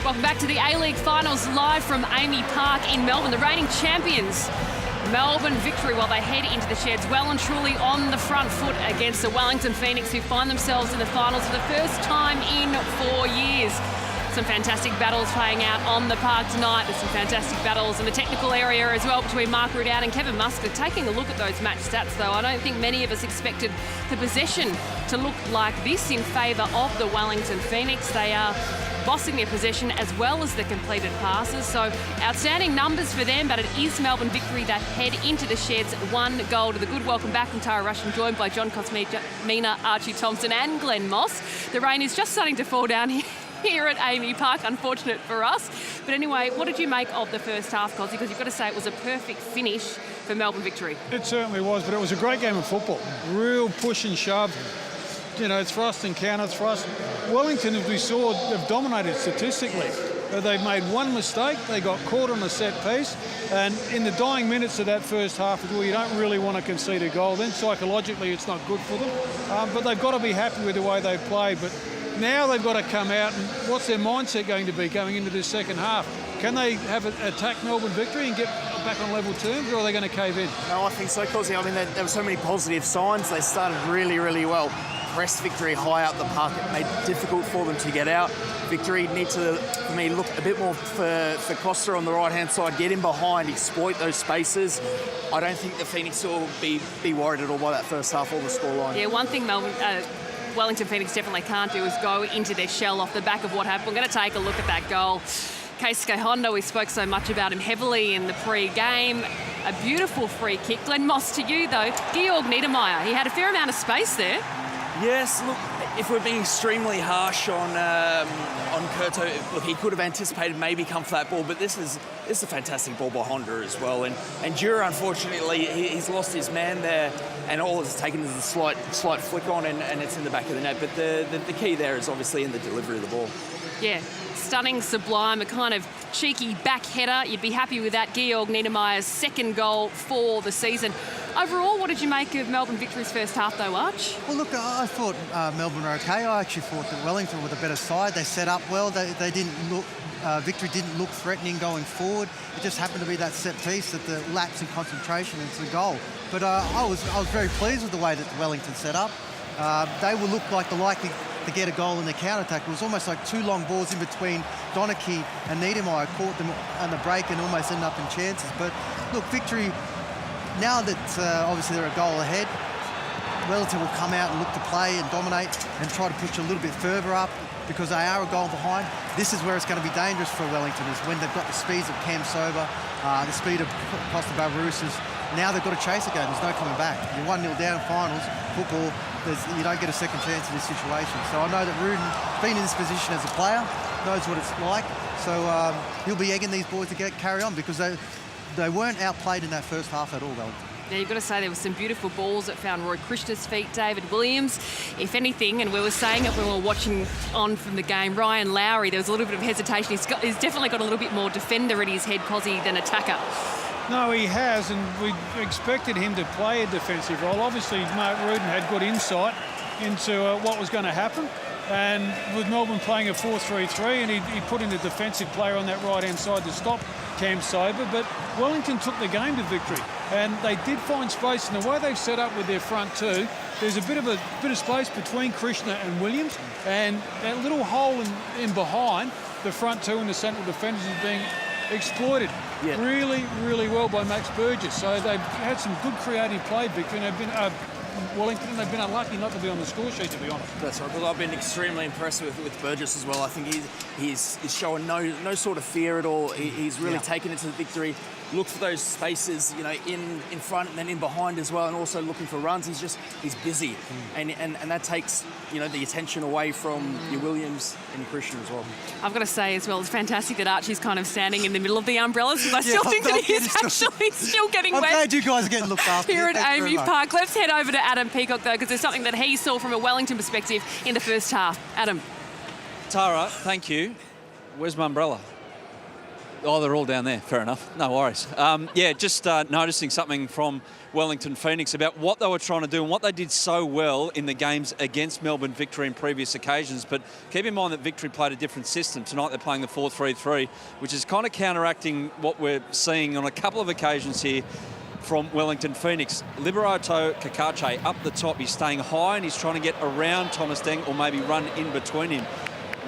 S6: Welcome back to the A-League Finals live from AAMI Park in Melbourne. The reigning champions, Melbourne Victory, while they head into the sheds well and truly on the front foot against the Wellington Phoenix, who find themselves in the finals for the first time in 4 years. Some fantastic battles playing out on the park tonight. There's some fantastic battles in the technical area as well between Mark Rudow and Kevin Musker. Taking a look at those match stats, though, I don't think many of us expected the possession to look like this in favour of the Wellington Phoenix. They are bossing their possession as well as the completed passes. So outstanding numbers for them, but it is Melbourne Victory that head into the sheds 1 goal to the good. Welcome back from Tara Russian, joined by John Cosmina, Archie Thompson and Glenn Moss. The rain is just starting to fall down here at AAMI Park, unfortunate for us. But anyway, what did you make of the first half, Cosy? Because you've got to say it was a perfect finish for Melbourne Victory.
S11: It certainly was, but it was a great game of football. Real push and shove. You know, it's thrust and counter, it's thrust. Wellington, as we saw, have dominated statistically. They've made one mistake, they got caught on a set piece, and in the dying minutes of that first half, well, you don't really want to concede a goal. Then psychologically, it's not good for them. But they've got to be happy with the way they've played. But now they've got to come out, and what's their mindset going to be going into this second half? Can they have attack Melbourne Victory and get back on level terms, or are they going to cave in?
S10: No, I think so, Cosy. I mean, there were so many positive signs. They started really, really well. Pressed Victory high up the park. It made it difficult for them to get out. Victory need to, for me, look a bit more for Costa on the right-hand side, get in behind, exploit those spaces. I don't think the Phoenix will be worried at all by that first half or the scoreline.
S6: Yeah, one thing Wellington Phoenix definitely can't do is go into their shell off the back of what happened. We're going to take a look at that goal. Keisuke Honda, we spoke so much about him heavily in the pre-game. A beautiful free kick. Glenn Moss, to you though, Georg Niedermeyer, he had a fair amount of space there.
S10: Yes, look, if we're being extremely harsh on Kurto, look, he could have anticipated maybe come for that ball, but this is a fantastic ball by Honda as well. And Dura, unfortunately, he's lost his man there, and all it's taken is a slight flick on, and it's in the back of the net. But the key there is obviously in the delivery of the ball.
S6: Yeah, stunning, sublime, a kind of cheeky back header. You'd be happy with that. Georg Niedermeyer's second goal for the season. Overall, what did you make of Melbourne Victory's first half, though, Arch?
S7: Well, look, I thought Melbourne were okay. I actually thought that Wellington were the better side. They set up well. They didn't look. Victory didn't look threatening going forward. It just happened to be that set piece that the lapse in concentration into the goal. But I was very pleased with the way that Wellington set up. They will look like the likely to get a goal in the counter-attack. It was almost like 2 long balls in between Donachie and Niedermeyer, caught them on the break and almost ended up in chances. But look, Victory, now that obviously they're a goal ahead, Wellington will come out and look to play and dominate and try to push a little bit further up because they are a goal behind. This is where it's going to be dangerous for Wellington, is when they've got the speeds of Cam Sober, the speed of Costa Barbarosas. Now they've got to chase a game. There's no coming back. You're 1-0 down in finals, football, you don't get a second chance in this situation. So I know that Rudin, being in this position as a player, knows what it's like. So he'll be egging these boys to carry on because they weren't outplayed in that first half at all, Wellington.
S6: Now, you've got to say there were some beautiful balls that found Roy Krishna's feet, David Williams. If anything, and we were saying it when we were watching on from the game, Ryan Lowry, there was a little bit of hesitation. He's definitely got a little bit more defender at his head, Cozzy, than attacker.
S11: No, he has, and we expected him to play a defensive role. Obviously, Mark Rudin had good insight into what was going to happen. And with Melbourne playing a 4-3-3, and he put in a defensive player on that right-hand side to stop Cam Sober, but Wellington took the game to victory, and they did find space. And the way they've set up with their front two, there's a bit of space between Krishna and Williams, and that little hole in behind the front two and the central defenders is being exploited really, really well by Max Burgess. So they've had some good creative play, Victor, and they've been Wellington, and they've been unlucky not to be on the score sheet, to be honest.
S10: That's right. Well, I've been extremely impressed with Burgess as well. I think he's showing no sort of fear at all. He's really taken it to the victory. Look for those spaces, you know, in front and then in behind as well, and also looking for runs. He's busy, and that takes, you know, the attention away from your Williams and your Christian as well.
S6: I've got to say as well, it's fantastic that Archie's kind of standing in the middle of the umbrellas, because I still think that he's actually still getting wet.
S7: I'm glad you guys are getting looked after
S6: here at AAMI Park. Let's head over to Adam Peacock though, because there's something that he saw from a Wellington perspective in the first half. Adam.
S3: Tara, thank you. Where's my umbrella? Oh, they're all down there. Fair enough. No worries. Just noticing something from Wellington Phoenix about what they were trying to do and what they did so well in the games against Melbourne Victory in previous occasions. But keep in mind that Victory played a different system. Tonight they're playing the 4-3-3, which is kind of counteracting what we're seeing on a couple of occasions here from Wellington Phoenix. Liberato Kakache up the top. He's staying high and he's trying to get around Thomas Deng or maybe run in between him.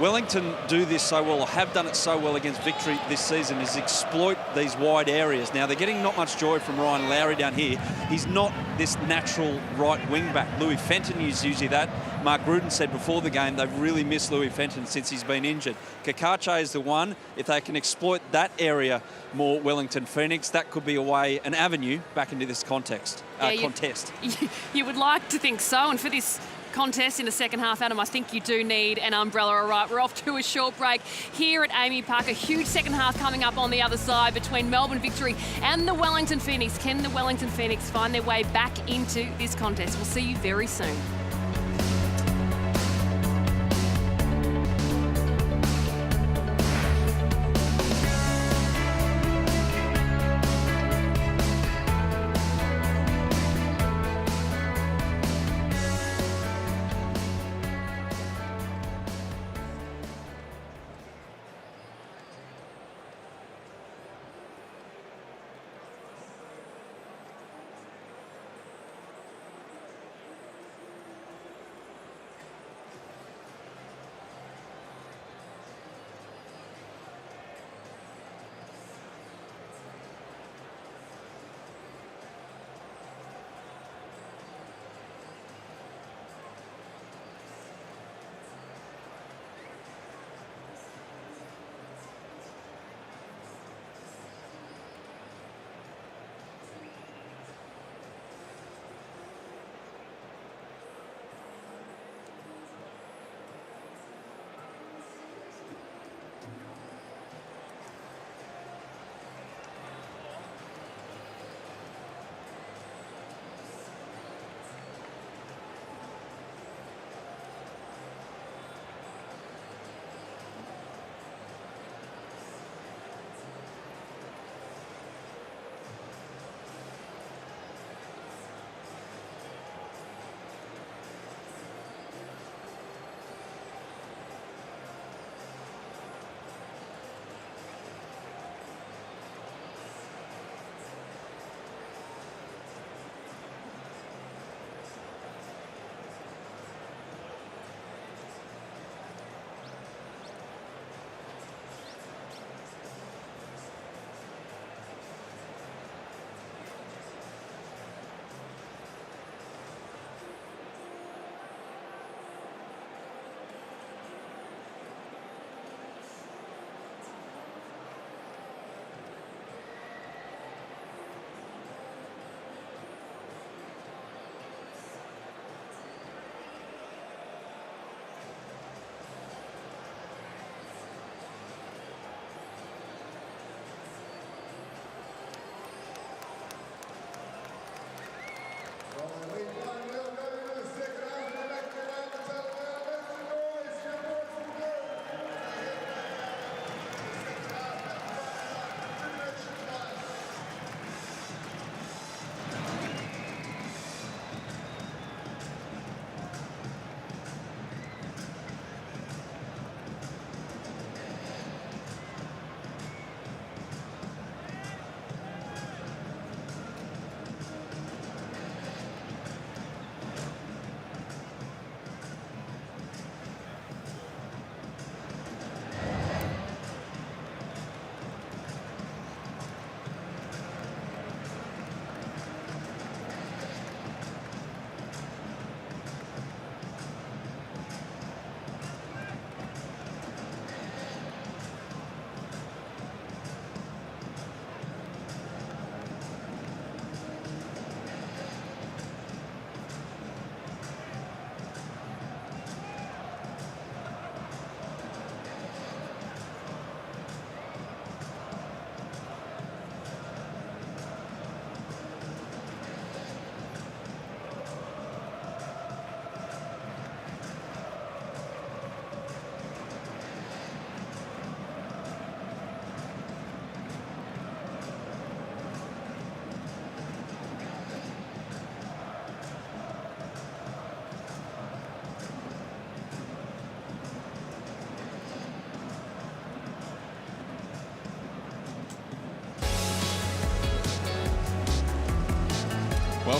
S3: Wellington do this so well, or have done it so well against Victory this season, is exploit these wide areas. Now, they're getting not much joy from Ryan Lowry down here. He's not this natural right wing back. Louis Fenton is usually that. Mark Rudin said before the game they've really missed Louis Fenton since he's been injured. Kakache is the one. If they can exploit that area more, Wellington Phoenix, that could be a way, an avenue back into this contest.
S6: You would like to think so, and for this contest in the second half, Adam, I think you do need an umbrella. All right, we're off to a short break here at AAMI Park. A huge second half coming up on the other side between Melbourne Victory and the Wellington Phoenix. Can the Wellington Phoenix find their way back into this contest? We'll see you very soon.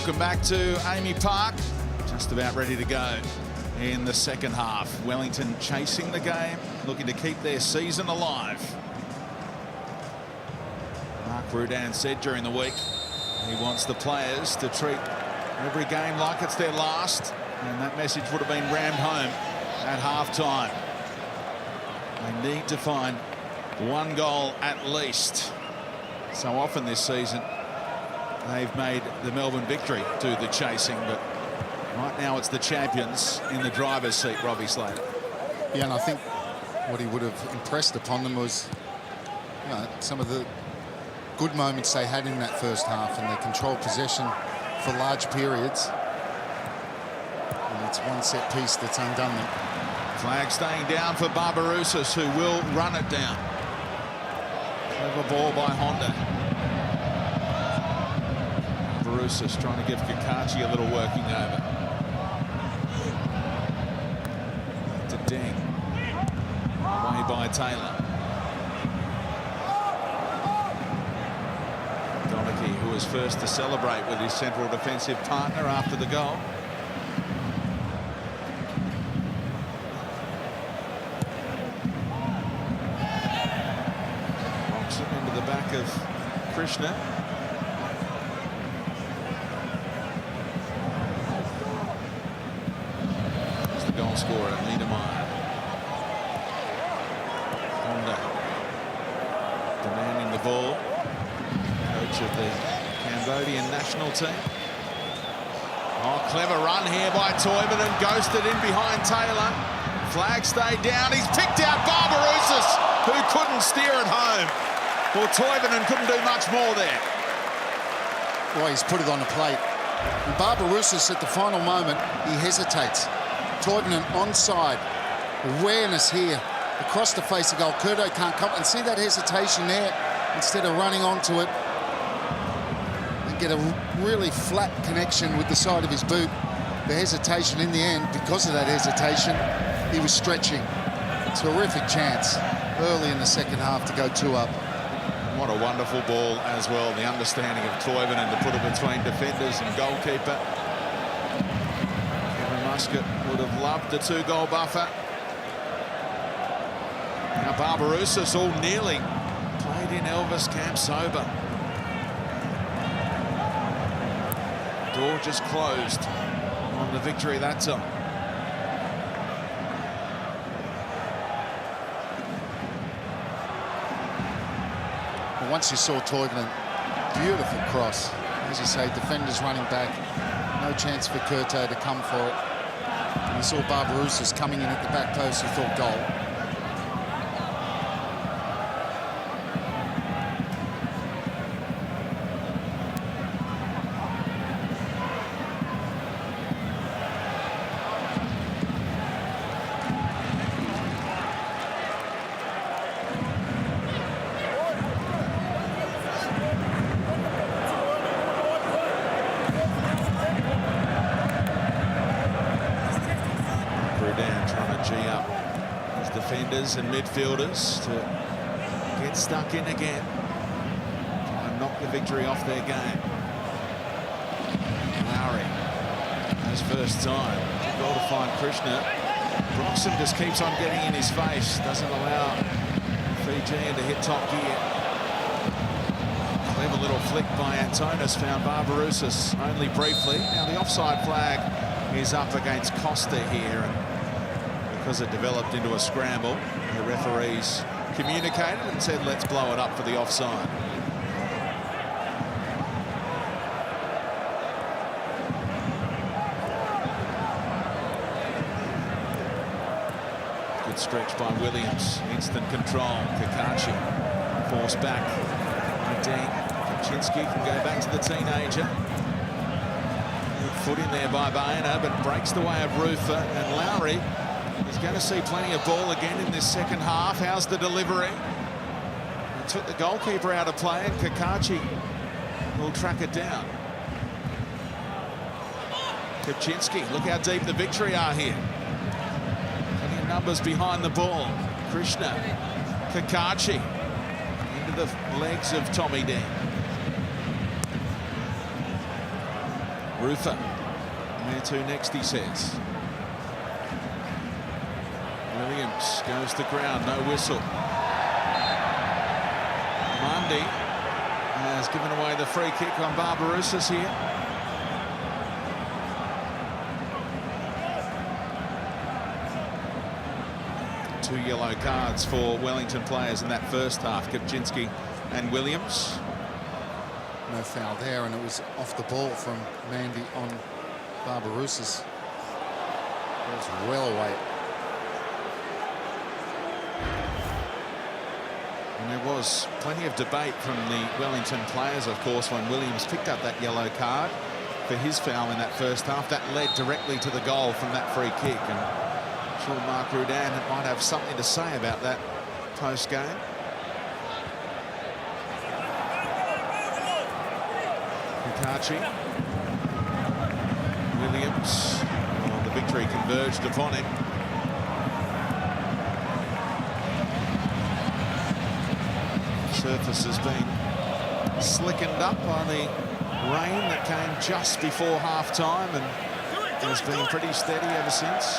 S1: Welcome back to AAMI Park. Just about ready to go in the second half. Wellington chasing the game, looking to keep their season alive. Mark Rudan said during the week he wants the players to treat every game like it's their last, and that message would have been rammed home at half-time. They need to find one goal at least. So often this season they've made the Melbourne Victory do the chasing, but right now it's the champions in the driver's seat, Robbie Slater.
S2: Yeah, and I think what he would have impressed upon them was, you know, some of the good moments they had in that first half, and they controlled possession for large periods. And it's one set piece that's undone them.
S1: Flag staying down for Barbarouses, who will run it down. Clever ball by Honda. Barbarouses trying to give Kakachi a little working over. To Ding. Away by Taylor. Donachie, who was first to celebrate with his central defensive partner after the goal. Into the back of Krishna. That's the goal scorer, Niedermeyer. Honda demanding the ball. Coach of the Cambodian national team. Oh, clever run here by Toivonen, ghosted in behind Taylor. Flag stayed down. He's picked out Barbarouses, who couldn't steer it home. Well, Toivonen couldn't do much more there.
S2: Well, he's put it on the plate. And Barbarouses, at the final moment, he hesitates. Toivonen onside. Awareness here. Across the face of goal. Curto can't come. And see that hesitation there? Instead of running onto it. And get a really flat connection with the side of his boot. The hesitation in the end, because of that hesitation, he was stretching. Terrific chance early in the second half to go 2 up.
S1: What a wonderful ball as well. The understanding of Toivonen to put it between defenders and goalkeeper. Kevin Muscat would have loved the 2-goal buffer. Now Barbarouses all nearly played in Elvis Campsober. Door just closed on the victory that time.
S2: Once you saw Toivonen, beautiful cross. As you say, defenders running back. No chance for Curto to come for it. And you saw Barbarouses coming in at the back post, you thought goal.
S1: And midfielders to get stuck in again, try and knock the victory off their game. Lowry, his first time, goal to find Krishna. Broxham just keeps on getting in his face, doesn't allow Fijian to hit top gear. Clever little flick by Antonis, found Barbarouses only briefly. Now the offside flag is up against Costa here, and because it developed into a scramble, the referees communicated and said, let's blow it up for the offside. Good stretch by Williams. Instant control. Kakachi forced back by Deng. Kaczynski can go back to the teenager. Good foot in there by Baena, but breaks the way of Rufer, and Lowry is going to see plenty of ball again in this second half. How's the delivery? He took the goalkeeper out of play, and Kakachi will track it down. Kaczynski, look how deep the victory are here. Plenty of numbers behind the ball. Krishna, Kakachi, into the legs of Tommy Deng. Rufer. Where to next, he says. Williams goes to ground, no whistle. Mundy has given away the free kick on Barbarouses here. Two yellow cards for Wellington players in that first half, Kapczynski and Williams.
S2: No foul there, and it was off the ball from Mandy on Barbarouses. It was well away.
S1: And there was plenty of debate from the Wellington players, of course, when Williams picked up that yellow card for his foul in that first half. That led directly to the goal from that free kick. And I'm sure Mark Rudan might have something to say about that post-game. Hikachi. Williams. Oh, the victory converged upon him. Surface has been slickened up by the rain that came just before half-time and has been pretty steady ever since.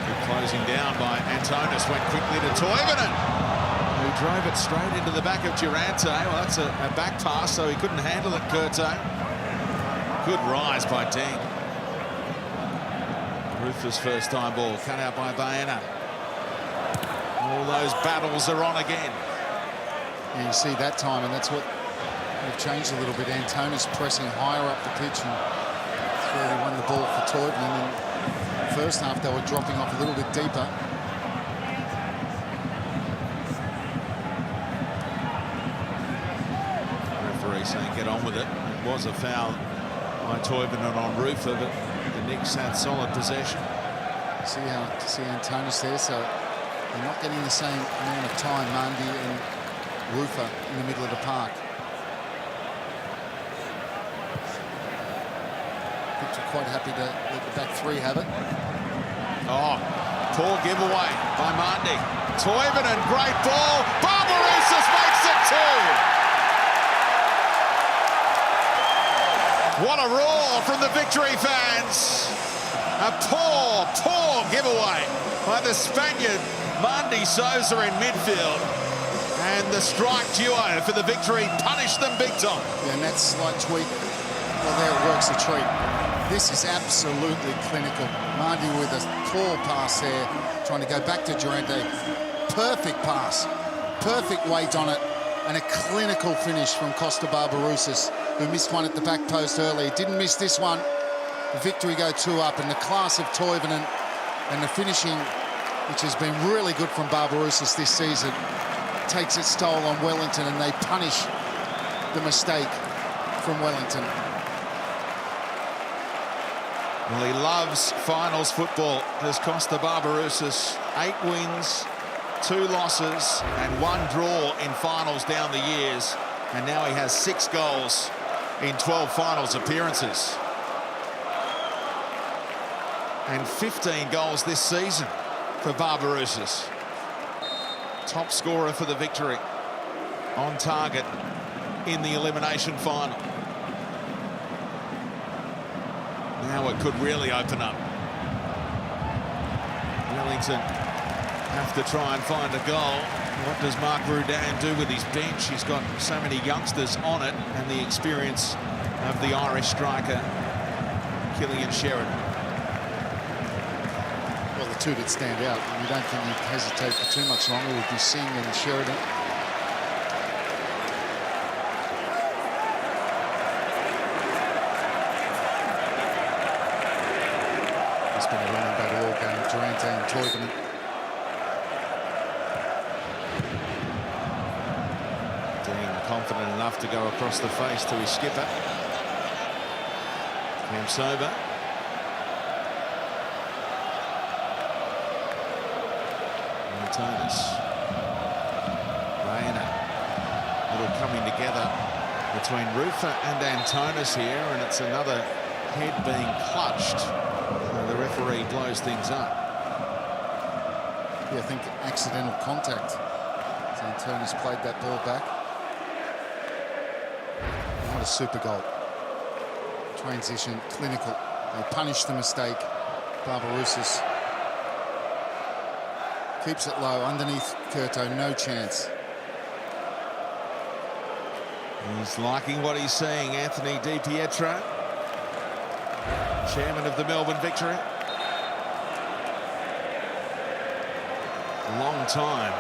S1: Good closing down by Antonis, went quickly to Toivonen, who drove it straight into the back of Durante. Well, that's a back pass, so he couldn't handle it, Curto. Good rise by Deng. Rufer's first time ball, cut out by Baena. All those battles are on again.
S2: Yeah, you see that time, and that's what they've changed a little bit. Antonis pressing higher up the pitch, and that's where he won the ball for Toivonen. In the first half, they were dropping off a little bit deeper.
S1: Referee saying get on with it. It was a foul by Toivonen on Rufer, but the Knicks had solid possession.
S2: See Antonis there, so they're not getting the same amount of time, Mundy and Rufer in the middle of the park. Victor quite happy to let the back three have it.
S1: Oh, poor giveaway by Mundy. Toivonen, great ball. Barbarouses makes it two. What a roar from the Victory fans. A poor giveaway by the Spaniard, Mandy Souza in midfield. And the strike duo for the Victory punished them big time.
S2: Yeah, and that slight tweak, well, there it works a treat. This is absolutely clinical. Mandy with a poor pass there, trying to go back to Durante. Perfect pass, perfect weight on it, and a clinical finish from Costa Barbarouses, who missed one at the back post early. Didn't miss this one. The Victory go 2 up, and the class of Toivonen and the finishing, which has been really good from Barbarouses this season, takes its toll on Wellington, and they punish the mistake from Wellington.
S1: Well, he loves finals football. There's Costa Barbarouses, 8 wins, 2 losses, and 1 draw in finals down the years. And now he has 6 goals in 12 finals appearances. And 15 goals this season for Barbarouses. Top scorer for the Victory, on target in the elimination final. Now it could really open up. Wellington have to try and find a goal. What does Mark Rudan do with his bench? He's got so many youngsters on it, and the experience of the Irish striker, Killian Sheridan.
S2: Well, the two that stand out, and you don't think you'd hesitate for too much longer, would be Singh and Sheridan. It's been a running battle all game, Durante and Toivonen.
S1: Confident enough to go across the face to his skipper. Kamsoba. Antonis. Baena. Little coming together between Rufer and Antonis here, and it's another head being clutched. So the referee blows things up.
S2: I think accidental contact. So Turner's played that ball back. What a super goal. Transition, clinical. They punish the mistake. Barbarouses keeps it low underneath Curto, no chance.
S1: He's liking what he's seeing, Anthony Di Pietro, chairman of the Melbourne Victory. Long time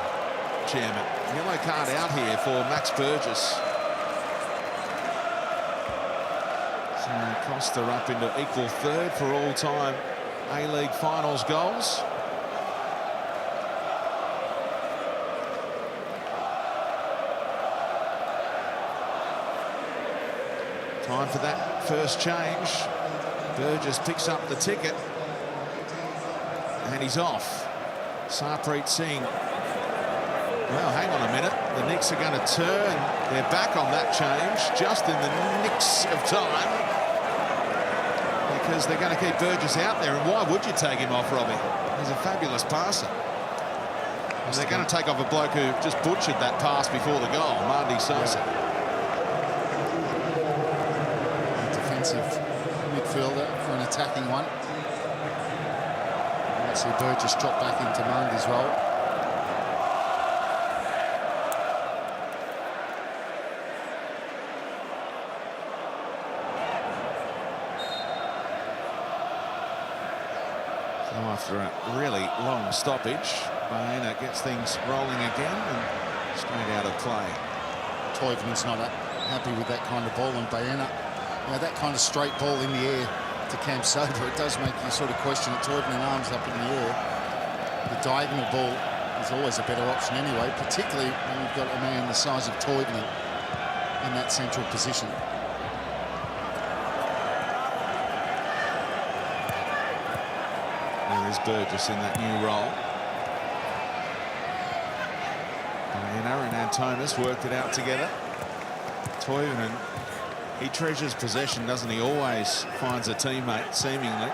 S1: chairman. Yellow card out here for Max Burgess. So Costa up into equal third for all-time A-League finals goals. Time for that first change. Burgess picks up the ticket. And he's off. Sarpreet Singh. Well, hang on a minute. The Knicks are going to turn. They're back on that change just in the nicks of time. Because they're going to keep Burgess out there. And why would you take him off, Robbie? He's a fabulous passer. And they're going to take off a bloke who just butchered that pass before the goal, Mardy Sosa.
S2: Defensive midfielder for an attacking one. Let's see Burgess drop back into Mundy's role.
S1: So after a really long stoppage, Baena gets things rolling again and straight out of play.
S2: Toivonen's not happy with that kind of ball, and Baena, that kind of straight ball in the air to Cam Sober, it does make you sort of question it. Toivonen arms up in the air. The diagonal ball is always a better option anyway, particularly when you've got a man the size of Toivonen in that central position.
S1: There is Burgess in that new role. Baena and Antonis worked it out together. Toivonen, he treasures possession, doesn't he? Always finds a teammate, seemingly.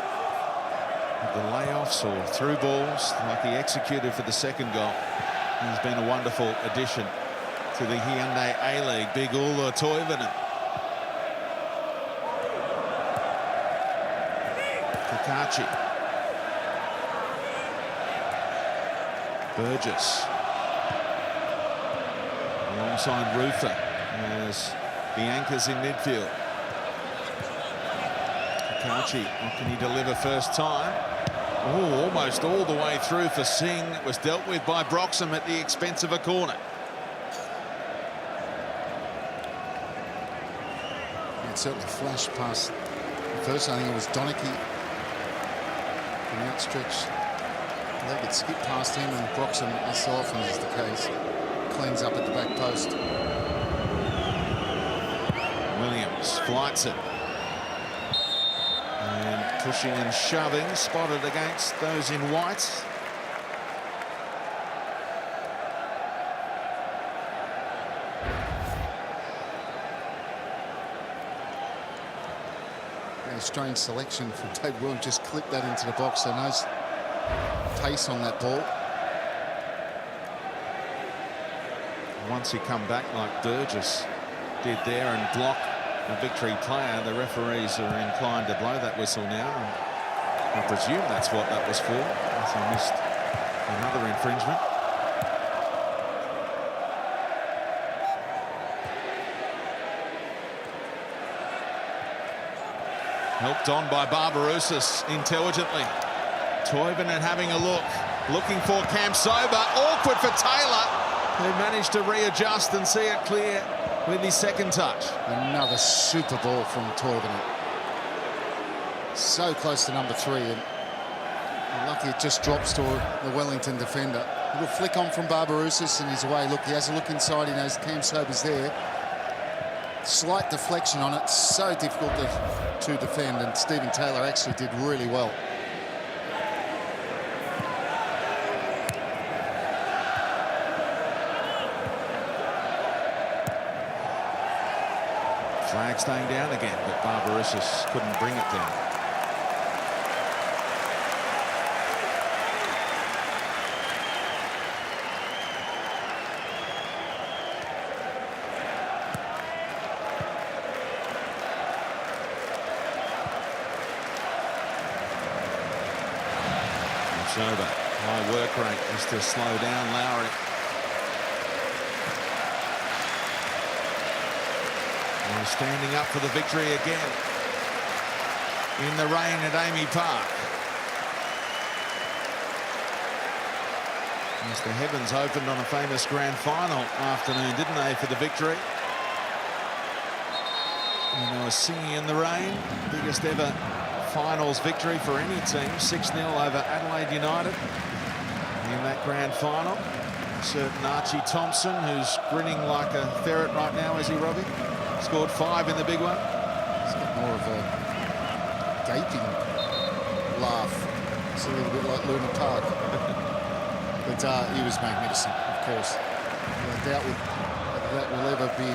S1: With the layoffs or through balls, like he executed for the second goal. He's been a wonderful addition to the Hyundai A-League. Big Ulla Toivonen. Kakachi. Burgess. Alongside Rufer as the anchors in midfield. Kakachi, what can he deliver first time? Oh, almost all the way through for Singh. It was dealt with by Broxham at the expense of a corner.
S2: It certainly flashed past the first. I think it was Donachie. An outstretched leg, it skipped past him, and Broxham, as so often is the case, cleans up at the back post.
S1: Williams flights it. And pushing and shoving, spotted against those in white.
S2: A strange selection from David Williams, just clipped that into the box, so nice pace on that ball.
S1: Once he come back like Burgess did there and block a Victory player, the referees are inclined to blow that whistle now. And I presume that's what that was for, as he missed another infringement. Helped on by Barbarouses intelligently. Toivonen having a look, looking for Cam Sober. Awkward for Taylor, who managed to readjust and see it clear with his second touch.
S2: Another super ball from Toivonen. So close to number 3, and lucky it just drops to the Wellington defender. Little flick on from Barbarouses and he's away. Look, he has a look inside, he knows Cam Sober's there. Slight deflection on it, so difficult to defend, and Stephen Taylor actually did really well.
S1: Flag staying down again, but Barbarouses couldn't bring it down. Camsoba. High work rate just to slow down Lowry. They're standing up for the victory again in the rain at AAMI Park. As the heavens opened on a famous grand final afternoon, didn't they, for the victory? And they were singing in the rain. Biggest ever finals victory for any team. 6-0 over Adelaide United in that grand final. Certain Archie Thompson, who's grinning like a ferret right now, is he, Robbie? Scored 5 in the big one.
S2: He's got more of a gaping laugh. It's a little bit like Luna Park. But he was magnificent, of course. No doubt that will ever be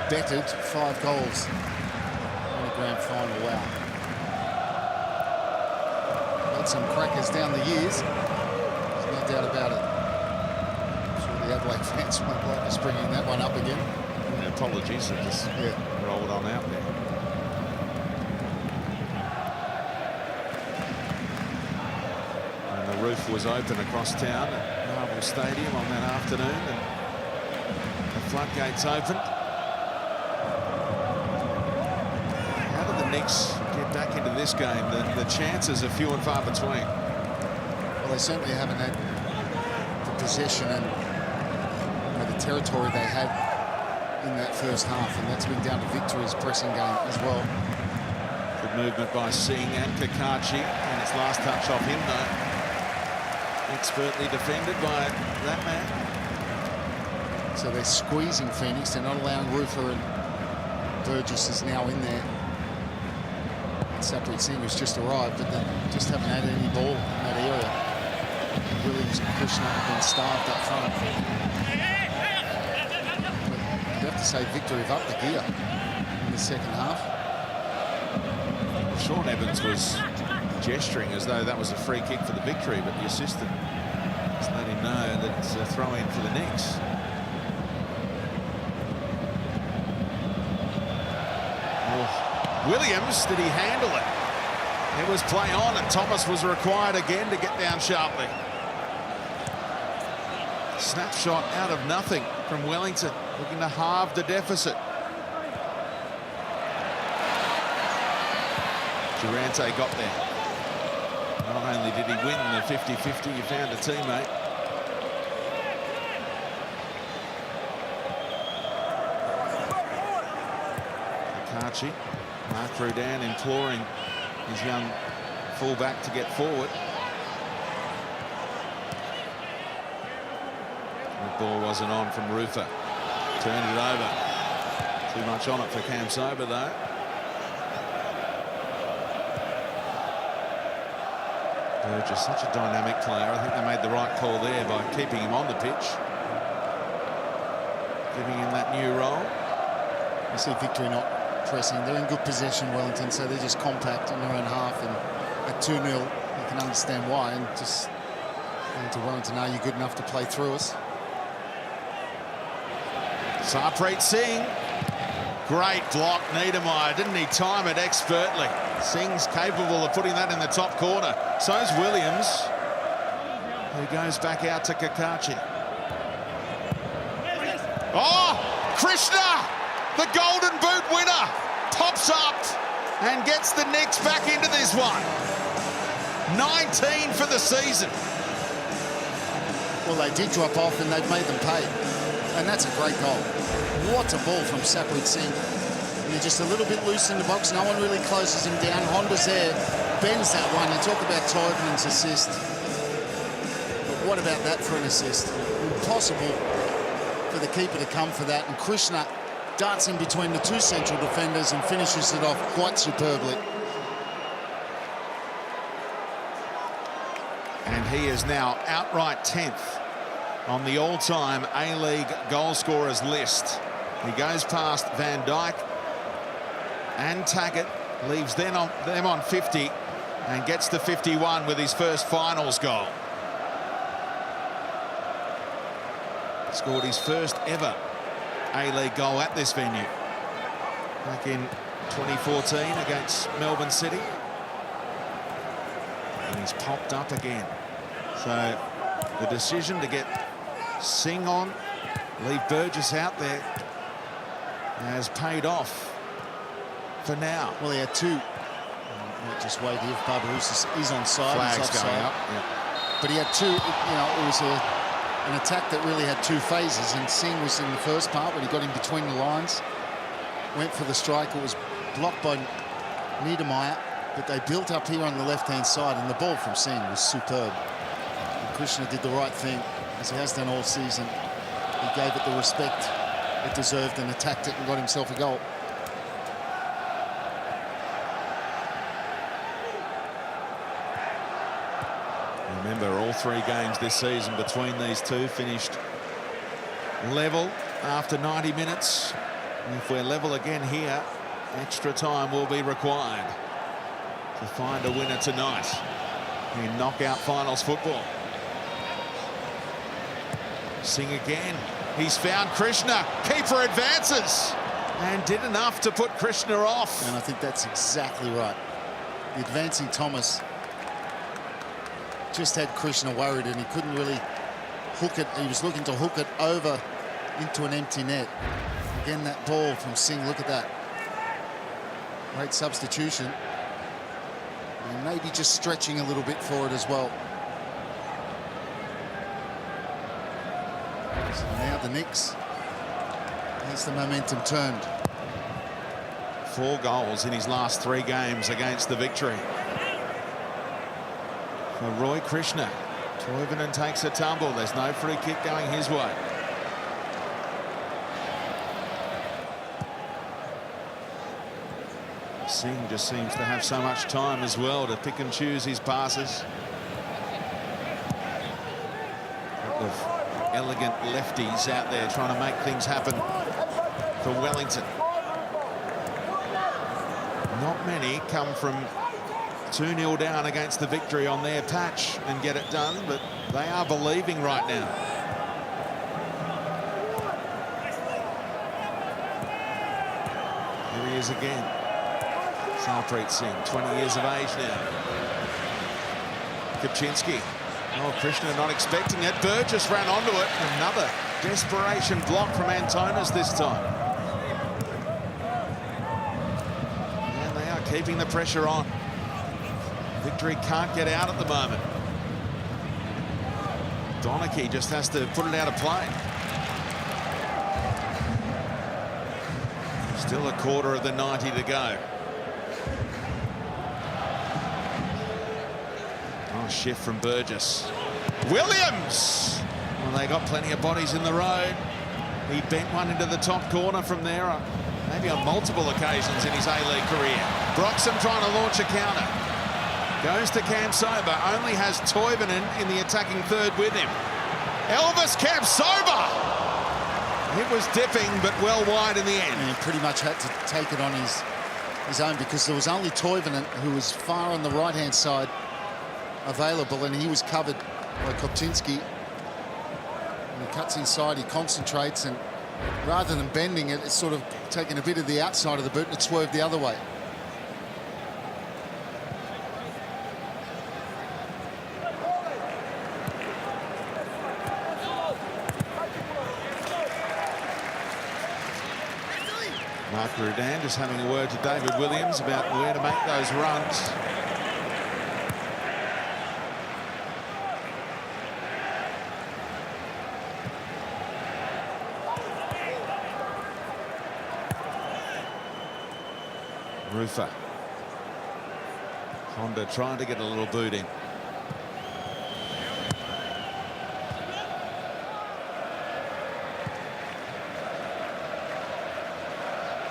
S2: bettered. 5 goals in the grand final. Wow. Got some crackers down the years. There's no doubt about it. I'm sure the Adelaide fans won't like us bringing that one up again.
S1: Apologies, it just rolled on out there. And the roof was open across town at Marvel Stadium on that afternoon, and the floodgates opened. How did the Knicks get back into this game? The chances are few and far between.
S2: Well, they certainly haven't had the possession and the territory they had in that first half, and that's been down to Victoria's pressing game as well.
S1: Good movement by Singh and Kakachi, and its last touch off him though. Expertly defended by that man.
S2: So they're squeezing Phoenix. They're not allowing Rufer, and Burgess is now in there. And Saprit Singh has just arrived, but they just haven't had any ball in that area. Williams and Krishna have been starved up front. You have to say Victory have upped the gear in the second half.
S1: Sean Evans was gesturing as though that was a free kick for the Victory, but the assistant just let him know that it's a throw in for the Knicks. Oh, Williams, did he handle it? It was play on, and Thomas was required again to get down sharply. Snapshot out of nothing from Wellington, looking to halve the deficit. Durante got there. Not only did he win the 50-50, he found a teammate. Kakachi, Mark Rudan imploring his young fullback to get forward. The ball wasn't on from Rufer. Turned it over. Too much on it for Camsoba though. Burgess, such a dynamic player. I think they made the right call there by keeping him on the pitch, giving him that new role.
S2: You see Victory not pressing. They're in good possession, Wellington, so they're just compact in their own half, and at 2-0 you can understand why, and just to Wellington, are you good enough to play through us?
S1: Sarpreet Singh, great block, Niedermeyer. Didn't he time it expertly? Singh's capable of putting that in the top corner. So's Williams, who goes back out to Kakachi. Oh, Krishna, the Golden Boot winner, pops up and gets the Knicks back into this one. 19 for the season.
S2: Well, they did drop off and they've made them pay. And that's a great goal. What a ball from Saprit Singh. They're just a little bit loose in the box. No one really closes him down. Honda's there, bends that one. You talk about Todman's assist. But what about that for an assist? Impossible for the keeper to come for that. And Krishna darts in between the two central defenders and finishes it off quite superbly.
S1: And he is now outright 10th on the all-time A-League goal scorers list. He goes past Van Dijk and Taggart, leaves them on 50 and gets to 51 with his first finals goal. Scored his first ever A-League goal at this venue back in 2014 against Melbourne City. And he's popped up again. So the decision to get Singh on, leave Burgess out there, has paid off for now.
S2: Well, he had two. Just wait here. Barbarousse is onside.
S1: Flags
S2: he's
S1: going up.
S2: Yeah. But he had two. It was an attack that really had two phases. And Singh was in the first part when he got in between the lines, went for the strike. It was blocked by Niedermeyer, but they built up here on the left-hand side, and the ball from Singh was superb. And Krishna did the right thing, as he has done all season. He gave it the respect it deserved and attacked it and got himself a goal.
S1: Remember, all three games this season between these two finished level after 90 minutes. If we're level again here, extra time will be required to find a winner tonight in knockout finals football. Singh again. He's found Krishna. Keeper advances and did enough to put Krishna off.
S2: And I think that's exactly right. The advancing Thomas just had Krishna worried, and he couldn't really hook it. He was looking to hook it over into an empty net. Again, that ball from Singh, look at that. Great substitution. And maybe just stretching a little bit for it as well. So now the Knicks, has the momentum turned.
S1: 4 goals in his last 3 games against the Victory. For Roy Krishna, Toivonen takes a tumble. There's no free kick going his way. Singh just seems to have so much time as well to pick and choose his passes. Couple of elegant lefties out there trying to make things happen for Wellington. Not many come from 2-0 down against the Victory on their patch and get it done, but they are believing right now. Here he is again. Salpreet Singh, 20 years of age now. Kaczynski. Oh, Krishna not expecting it. Burgess ran onto it. Another desperation block from Antonis this time. And they are keeping the pressure on. Victory can't get out at the moment. Donachie just has to put it out of play. Still a quarter of the 90 to go. Oh, shift from Burgess. Williams! Well, they got plenty of bodies in the road. He bent one into the top corner from there, maybe on multiple occasions in his A-League career. Broxham trying to launch a counter. Goes to Kamsoba, only has Toivonen in the attacking third with him. Elvis Kamsoba! It was dipping, but well wide in the end.
S2: And he pretty much had to take it on his own, because there was only Toivonen who was far on the right-hand side available, and he was covered by Kopczynski. And he cuts inside, he concentrates, and rather than bending it, it's sort of taken a bit of the outside of the boot and it swerved the other way.
S1: Mark Rudan just having a word to David Williams about where to make those runs. Rufer. Honda trying to get a little boot in.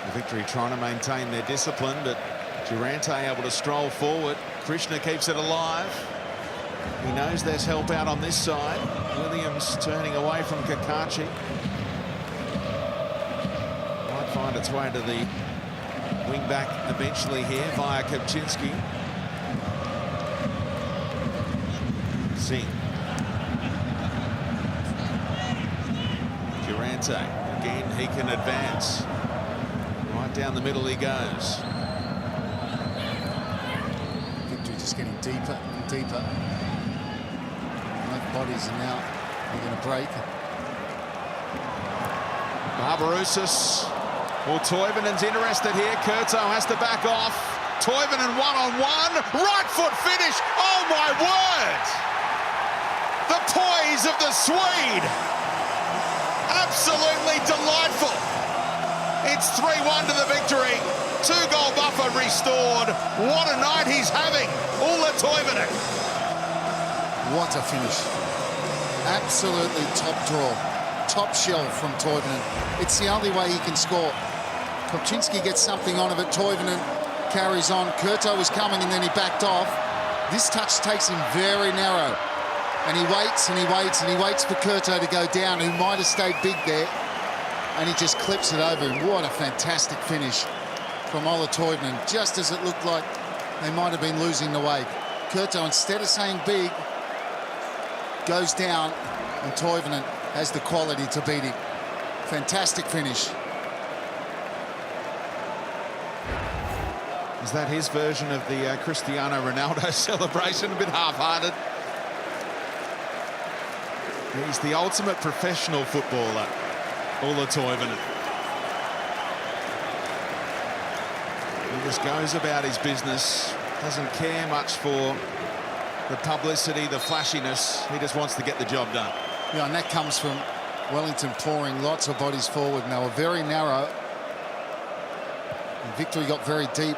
S1: The Victory trying to maintain their discipline, but Durante able to stroll forward. Krishna keeps it alive. He knows there's help out on this side. Williams turning away from Kakachi. Might find its way to the wing back eventually here via Kopczynski. Singh. Durante. Again, he can advance. Right down the middle he goes.
S2: Victory just getting deeper and deeper. Both bodies are now going to break.
S1: Barbarouses. Well, Toivonen's interested here. Kurto has to back off. Toivonen one-on-one. Right foot finish. Oh, my word! The poise of the Swede. Absolutely delightful. It's 3-1 to the victory. 2-goal buffer restored. What a night he's having. Ulla Toivonen.
S2: What a finish. Absolutely top draw. Top shell from Toivonen. It's the only way he can score. Kopczynski gets something on of it. Toivonen carries on. Kurto was coming and then he backed off. This touch takes him very narrow. And he waits and he waits and he waits for Kurto to go down, who might have stayed big there. And he just clips it over him. What a fantastic finish from Ulla Toivonen, just as it looked like they might have been losing the way. Kurto, instead of saying big, goes down, and Toivonen has the quality to beat him. Fantastic finish.
S1: Is that his version of the Cristiano Ronaldo celebration? A bit half-hearted. He's the ultimate professional footballer, Ulla Toivonen. He just goes about his business, doesn't care much for the publicity, the flashiness. He just wants to get the job done.
S2: Yeah, and that comes from Wellington pouring lots of bodies forward, and they were very narrow. And Victory got very deep,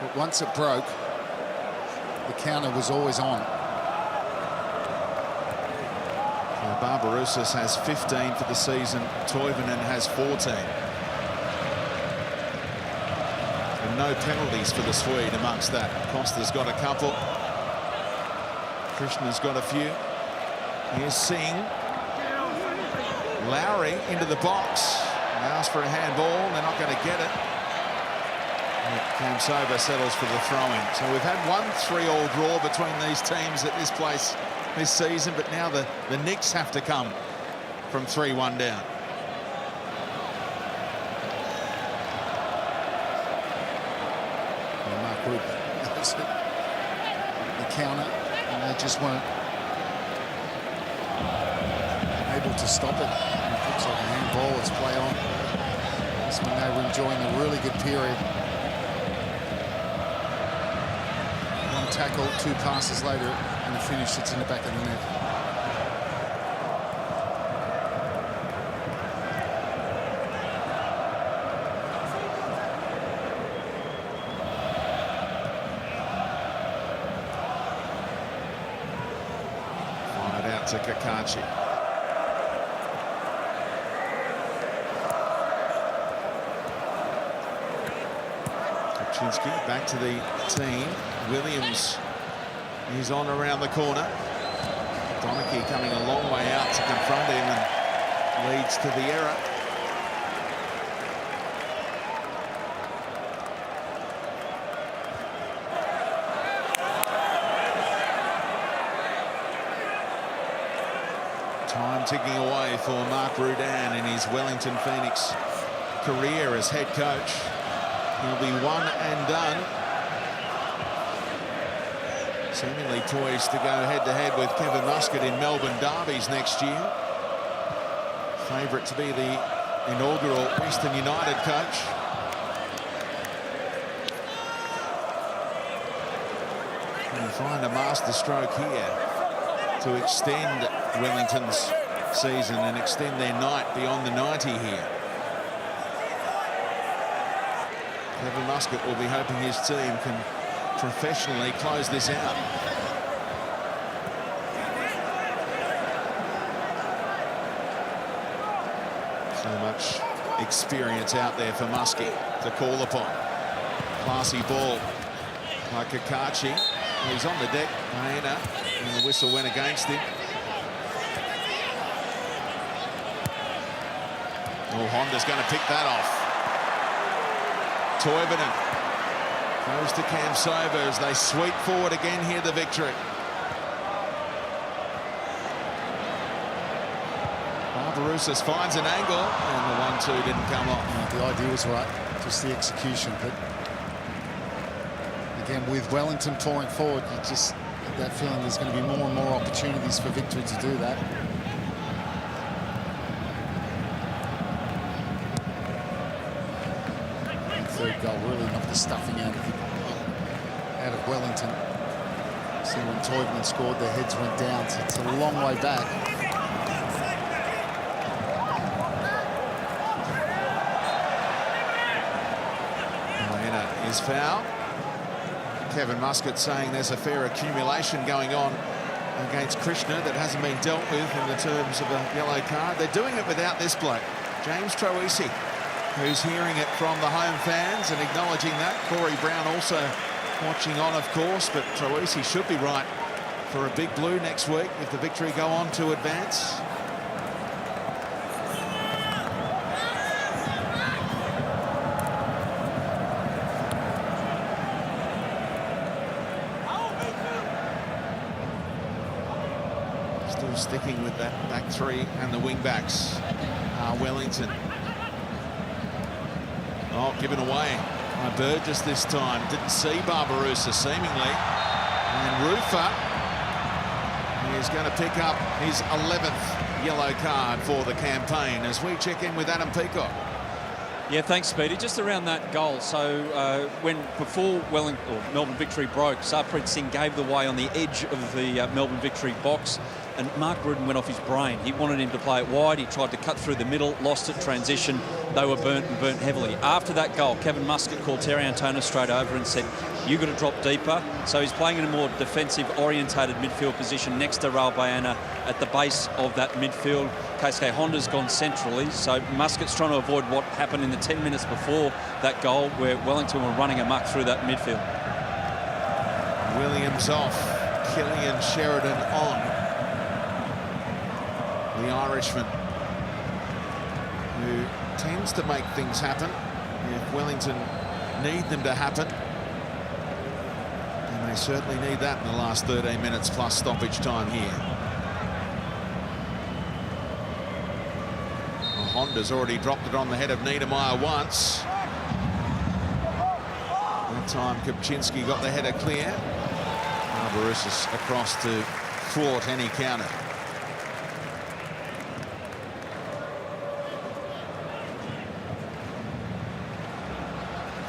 S2: but once it broke, the counter was always on.
S1: Well, Barbarouses has 15 for the season. Toivonen has 14. And no penalties for the Swede amongst that. Costa's got a couple. Krishna's got a few. Here's Singh. Lowry into the box. Allows for a handball. They're not going to get it. Kamsova settles for the throw-in. So we've had one 3-all draw between these teams at this place this season, but now the Knicks have to come from 3-1 down.
S2: And Mark Wood knows it. The counter, and they just weren't able to stop it. And it looks like a handball. Let's play on. That's when they were enjoying a really good period. One tackle, 2 passes later, and the finish sits in the back of the net.
S1: Fired out to Kakachi. Kopczynski back to the team. Williams is on around the corner. Donachie coming a long way out to confront him and leads to the error. Time ticking away for Mark Rudan in his Wellington Phoenix career as head coach. He'll be one and done. Seemingly poised to go head-to-head with Kevin Muscat in Melbourne derbies next year. Favourite to be the inaugural Western United coach. And find a masterstroke here to extend Wellington's season and extend their night beyond the 90 here. Kevin Muscat will be hoping his team can professionally close this out. So much experience out there for Muskie to call upon. Classy ball by Kakachi. He's on the deck, Maena, and the whistle went against him. Oh, Honda's going to pick that off. Toivonen goes to Kamsova as they sweep forward again here, the victory. Barbarouses finds an angle, and the 1-2 didn't come off.
S2: Yeah, the idea was right, just the execution. But again, with Wellington pouring forward, that feeling there's going to be more and more opportunities for Victory to do that. And third goal really knocked the stuffing out of Wellington. See, when Toivonen scored, their heads went down, so it's a long way back.
S1: Is foul. Kevin Muscat saying there's a fair accumulation going on against Krishna that hasn't been dealt with in the terms of a yellow card. They're doing it without this bloke, James Troisi, who's hearing it from the home fans and acknowledging that. Corey Brown also watching on, of course, but Troisi should be right for a big blue next week if the Victory go on to advance. Sticking with that back three and the wing backs. Wellington. Oh, given away by Burgess this time. Didn't see Barbarousa seemingly. And Rufer is going to pick up his 11th yellow card for the campaign as we check in with Adam Peacock.
S3: Yeah, thanks, Speedy. Just around that goal. So before Melbourne Victory broke, Sarpreet Singh gave the way on the edge of the Melbourne Victory box, and Mark Rudden went off his brain. He wanted him to play it wide. He tried to cut through the middle, lost it, transition. They were burnt heavily. After that goal, Kevin Muscat called Terry Antona straight over and said, "You've got to drop deeper." So he's playing in a more defensive-orientated midfield position next to Raul Baena at the base of that midfield. Keisuke Honda's gone centrally, so Muscat's trying to avoid what happened in the 10 minutes before that goal where Wellington were running amok through that midfield.
S1: Williams off, Killian Sheridan on. The Irishman, who tends to make things happen if Wellington need them to happen. And they certainly need that in the last 13 minutes plus stoppage time here. Well, Honda's already dropped it on the head of Niedermeyer once. That time Kopczynski got the header clear. Barbarousa across to thwart any counter.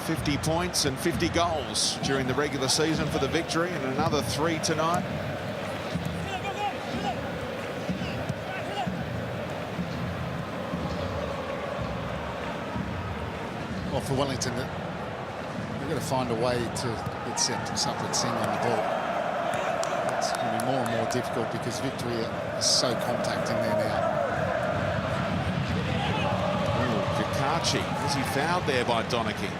S1: 50 points and 50 goals during the regular season for the Victory, and another 3 tonight.
S2: Well, for Wellington, they've got to find a way to get Sarpreet Singh on the ball. It's going to be more and more difficult because Victory is so compact in there now.
S1: Kakachi, was he fouled there by Donachie?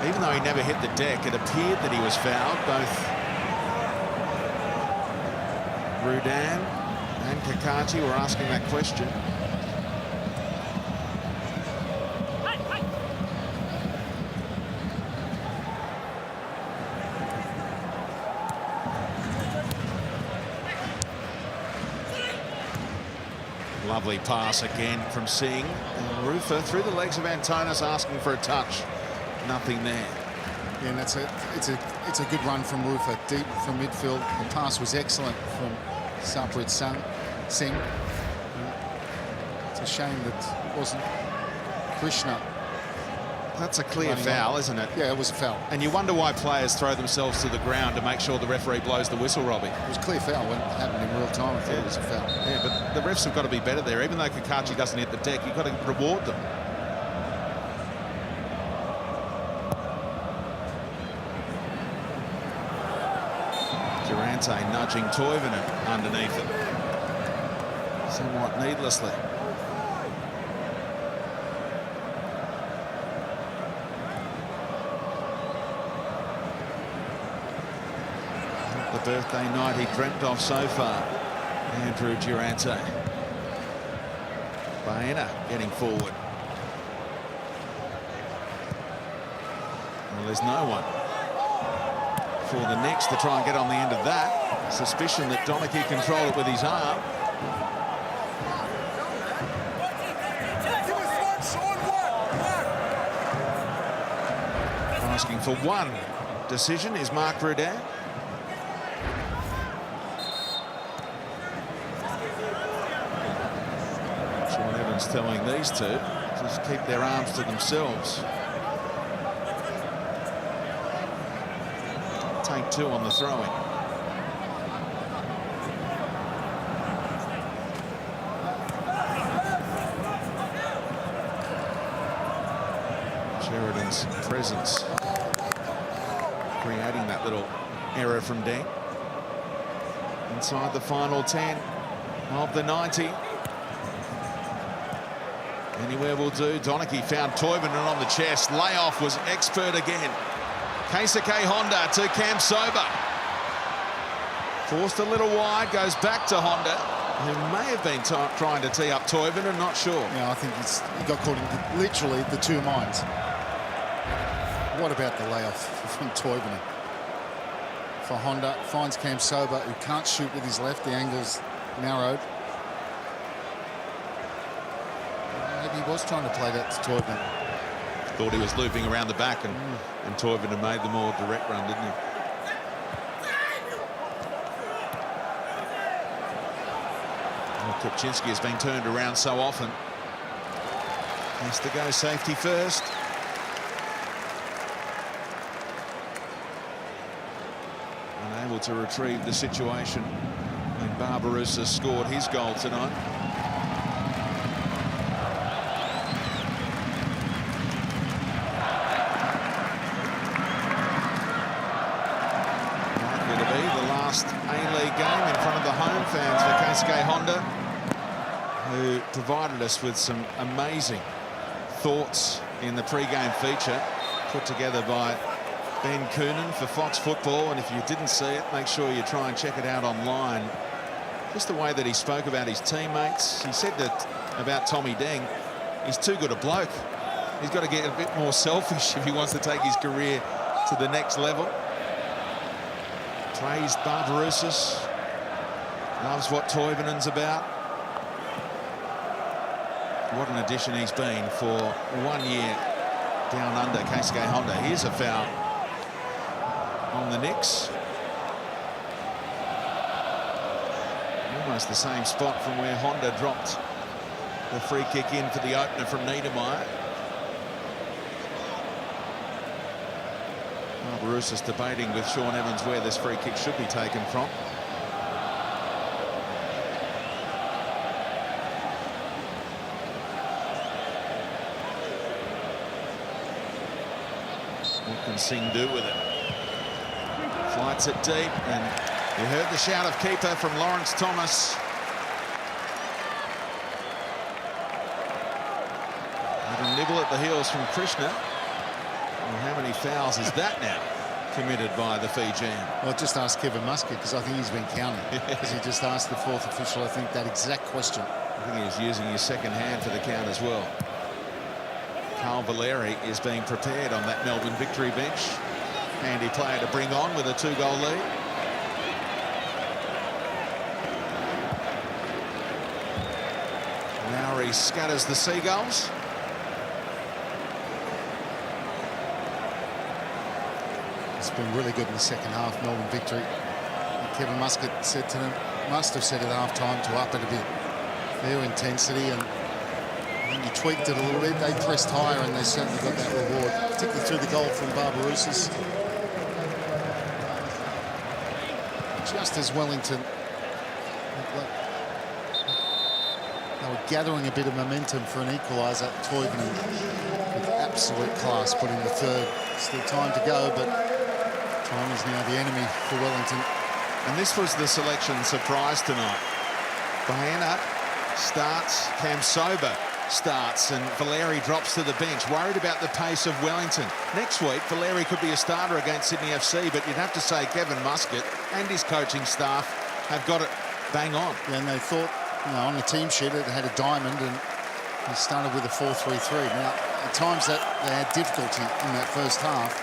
S1: Even though he never hit the deck, it appeared that he was fouled. Both Rudan and Kakachi were asking that question. Lovely pass again from Singh. And Rufer through the legs of Antonis asking for a touch. Nothing there.
S2: Yeah, and it's a good run from Rufer, deep from midfield. The pass was excellent from Sarpreet Singh. It's a shame that it wasn't Krishna.
S1: That's a clear foul, isn't it?
S2: Yeah, it was a foul.
S1: And you wonder why players throw themselves to the ground to make sure the referee blows the whistle, Robbie.
S2: It was a clear foul when it happened in real time. I thought it was a foul.
S1: Yeah, but the refs have got to be better there. Even though Kakachi doesn't hit the deck, you've got to reward them. Durante nudging Toivonen underneath it, somewhat needlessly. The birthday night he dreamt of so far, Andrew Durante. Baena getting forward. Well, there's no one for the Knicks to try and get on the end of that. Suspicion that Donachie controlled it with his arm. Asking for one decision is Mark Rudan. Sean Evans telling these two to just keep their arms to themselves. Take 2 on the throw-in. Sheridan's presence creating that little error from Deng. Inside the final 10 of the 90. Anywhere will do. Donachie found Toivonen on the chest. Layoff was expert again. Keisuke Honda to Kamsoba. Forced a little wide, goes back to Honda, who may have been trying to tee up Toivonen, not sure.
S2: Yeah, I think he got caught in literally the two minds. What about the layoff from Toivonen? For Honda, finds Kamsoba, who can't shoot with his left. The angle's narrowed. Maybe he was trying to play that to Toivonen.
S1: Thought he was looping around the back, and Toivonen made the more direct run, didn't he? Well, Kupczynski has been turned around so often. Has to go safety first. Unable to retrieve the situation when Barbarouses scored his goal tonight. Likely to be the last A-League game in front of the home fans for Keisuke Honda, who provided us with some amazing thoughts in the pre-game feature put together by Ben Coonan for Fox Football. And if you didn't see it, make sure you try and check it out online. Just the way that he spoke about his teammates. He said that about Tommy Deng, he's too good a bloke. He's got to get a bit more selfish if he wants to take his career to the next level. Praised Barbarouses. Loves what Toivonen's about. What an addition he's been for 1 year down under Keisuke Honda. Here's a foul on the Knicks. Almost the same spot from where Honda dropped the free kick in for the opener from Niedermeyer. Barbarouses debating with Sean Evans where this free kick should be taken from. What can Singh do with it? Flights it deep, and you heard the shout of keeper from Lawrence Thomas. Had a nibble at the heels from Krishna. Well, how many fouls is that now committed by the Fijian?
S2: Well, just ask Kevin Muscat, because I think he's been counting. Because he just asked the fourth official, I think, that exact question.
S1: I think he was using his second hand for the count as well. Carl Valeri is being prepared on that Melbourne victory bench. Handy player to bring on with a 2-goal lead. Lowry scatters the Seagulls.
S2: It's been really good in the second half, Melbourne victory. And Kevin Muscat said to them, must have said at half-time to up it a bit. Their intensity, and I think he tweaked it a little bit. They pressed higher and they certainly got that reward, particularly through the goal from Barbarouses. Just as Wellington, they were gathering a bit of momentum for an equaliser. Toivonen with absolute class put in the third. Still time to go, but time is now the enemy for Wellington.
S1: And this was the selection surprise tonight. Baena starts, Kamsoba starts, and Valeri drops to the bench. Worried about the pace of Wellington. Next week, Valeri could be a starter against Sydney FC, but you'd have to say Kevin Muscat and his coaching staff have got it bang on.
S2: Yeah, and they thought, on the team sheet, it had a diamond, and he started with a 4-3-3. Now, at times that they had difficulty in that first half,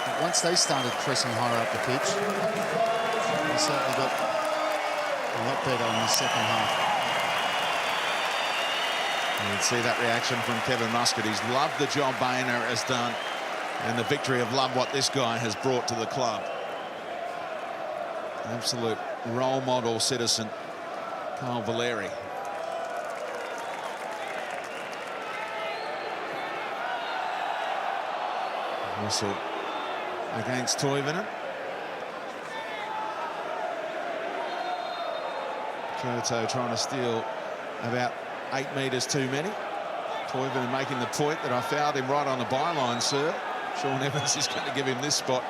S2: but once they started pressing higher up the pitch, they certainly got a lot better in the second half.
S1: You can see that reaction from Kevin Muscat. He's loved the job Baena has done, and the victory have loved what this guy has brought to the club. Absolute role model citizen, Carl Valeri. Whistle against Toivonen. Curto trying to steal about 8 metres too many. Toivonen making the point that I fouled him right on the byline, sir. Sean Evans is going to give him this spot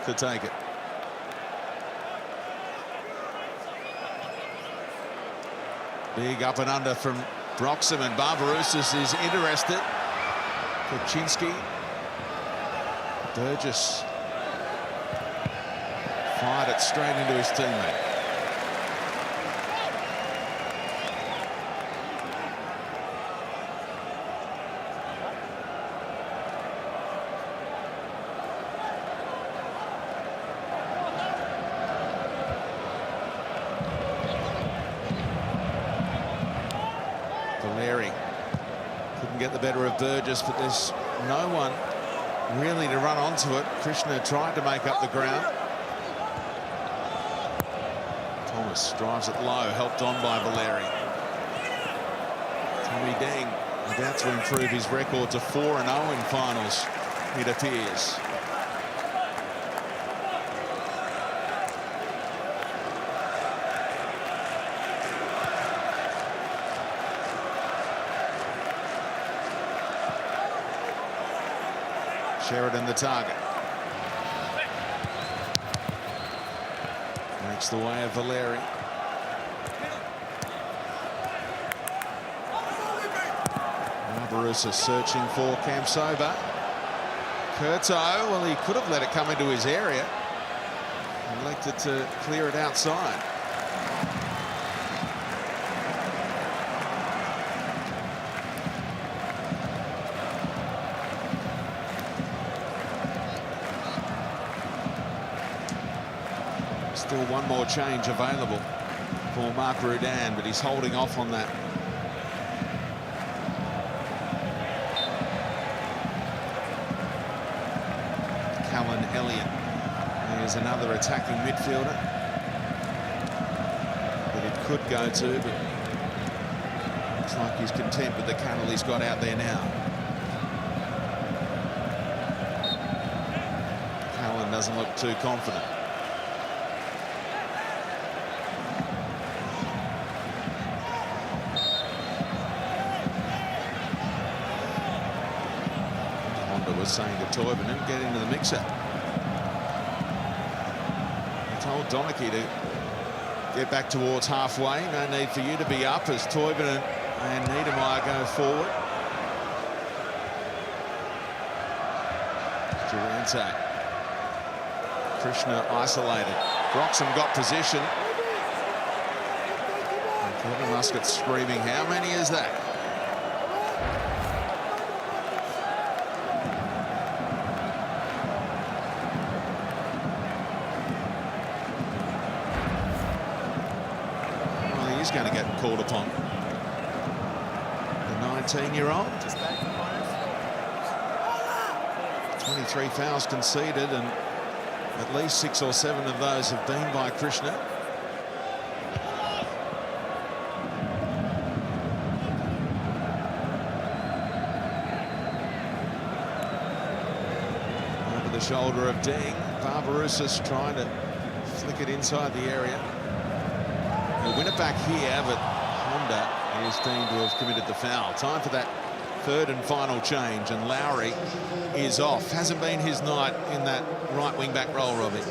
S1: to take it. Big up and under from Broxham, and Barbarouses is interested. Kuczynski. Burgess fired it straight into his teammate. Valeri couldn't get the better of Burgess, but there's no one really to run onto it. Krishna tried to make up the ground. Thomas drives it low, helped on by Valeri. Tommy Deng about to improve his record to 4-0 in finals, it appears. Sheridan the target. Makes the way of Valeri. Barbarouses searching for Campsoba. Curto, well, he could have let it come into his area. Elected to clear it outside. Still one more change available for Mark Rudan, but he's holding off on that. Callan Elliott. There's another attacking midfielder that it could go to, but looks like he's content with the cattle he's got out there now. Callan doesn't look too confident. Saying to Toivonen, get into the mixer. He told Donachie to get back towards halfway. No need for you to be up as Toivonen and Niedermeyer go forward. Durante. Krishna isolated. Broxham got position. And Kevin Muscat screaming, how many is that? Going to get called upon. The 19-year-old. 23 fouls conceded, and at least 6 or 7 of those have been by Krishna. Over the shoulder of Deng. Barbarouses trying to flick it inside the area. He'll win it back here, but Honda is deemed to have committed the foul. Time for that third and final change, and Lowry is off. Hasn't been his night in that right wing-back role, Robbie.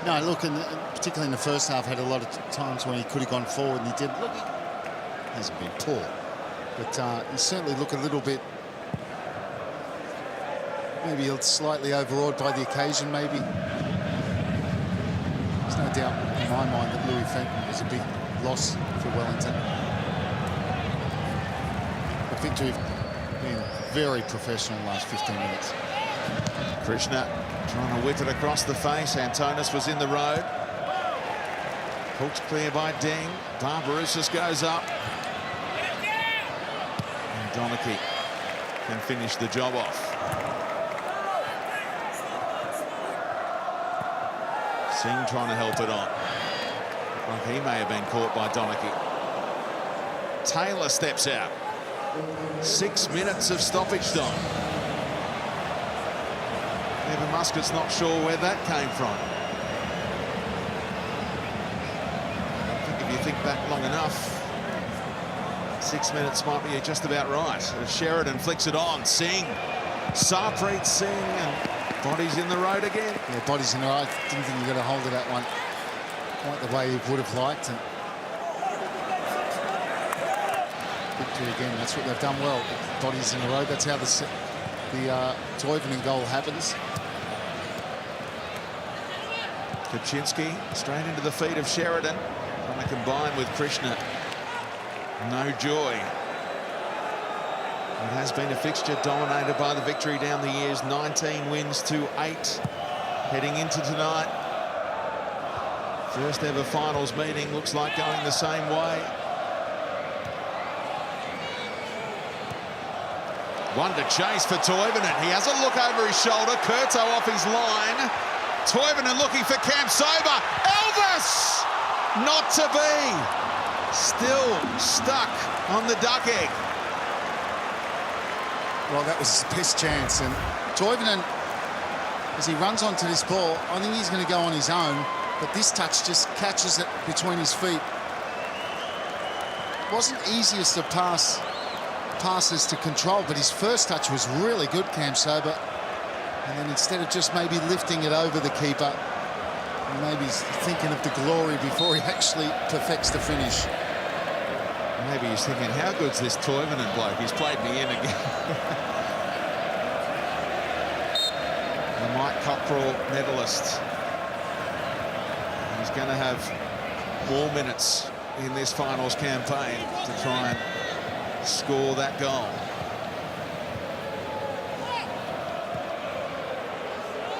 S2: No, look, and particularly in the first half, had a lot of times when he could have gone forward, and he did. Look, he hasn't been poor, but he certainly looked a little bit, maybe slightly overawed by the occasion, maybe. There's no doubt in my mind that Louis Fenton was a big loss for Wellington. The victory being very professional in the last 15 minutes.
S1: Krishna trying to whip it across the face. Antonis was in the road. Hooked clear by Deng. Barbarouses goes up. And Donachie can finish the job off. Singh trying to help it on. Like he may have been caught by Donachie. Taylor steps out. 6 minutes of stoppage time. Kevin Muscat's not sure where that came from. I think if you think back long enough, 6 minutes might be just about right. Sheridan flicks it on. Singh, Sarpreet Singh, and Body's in the road again.
S2: Yeah, Body's in the road. Didn't think he got a hold of that one quite the way he would have liked. And victory again. That's what they've done well. Body's in the road. That's how the Toivonen goal happens.
S1: Kuczynski straight into the feet of Sheridan. Trying to combine with Krishna. No joy. It has been a fixture dominated by the victory down the years. 19 wins to 8 heading into tonight. First ever finals meeting looks like going the same way. One to chase for Toivonen. He has a look over his shoulder. Curto off his line. Toivonen looking for Campsober. Elvis! Not to be. Still stuck on the duck egg.
S2: Well, that was his best chance. And Toivonen, as he runs onto this ball, I think he's going to go on his own. But this touch just catches it between his feet. Wasn't easiest of passes to control, but his first touch was really good, Campsober. And then instead of just maybe lifting it over the keeper, maybe he's thinking of the glory before he actually perfects the finish.
S1: Maybe he's thinking, how good's this Toivonen bloke? He's played me in again. The Mike Cockrell medalist. He's going to have more minutes in this finals campaign to try and score that goal.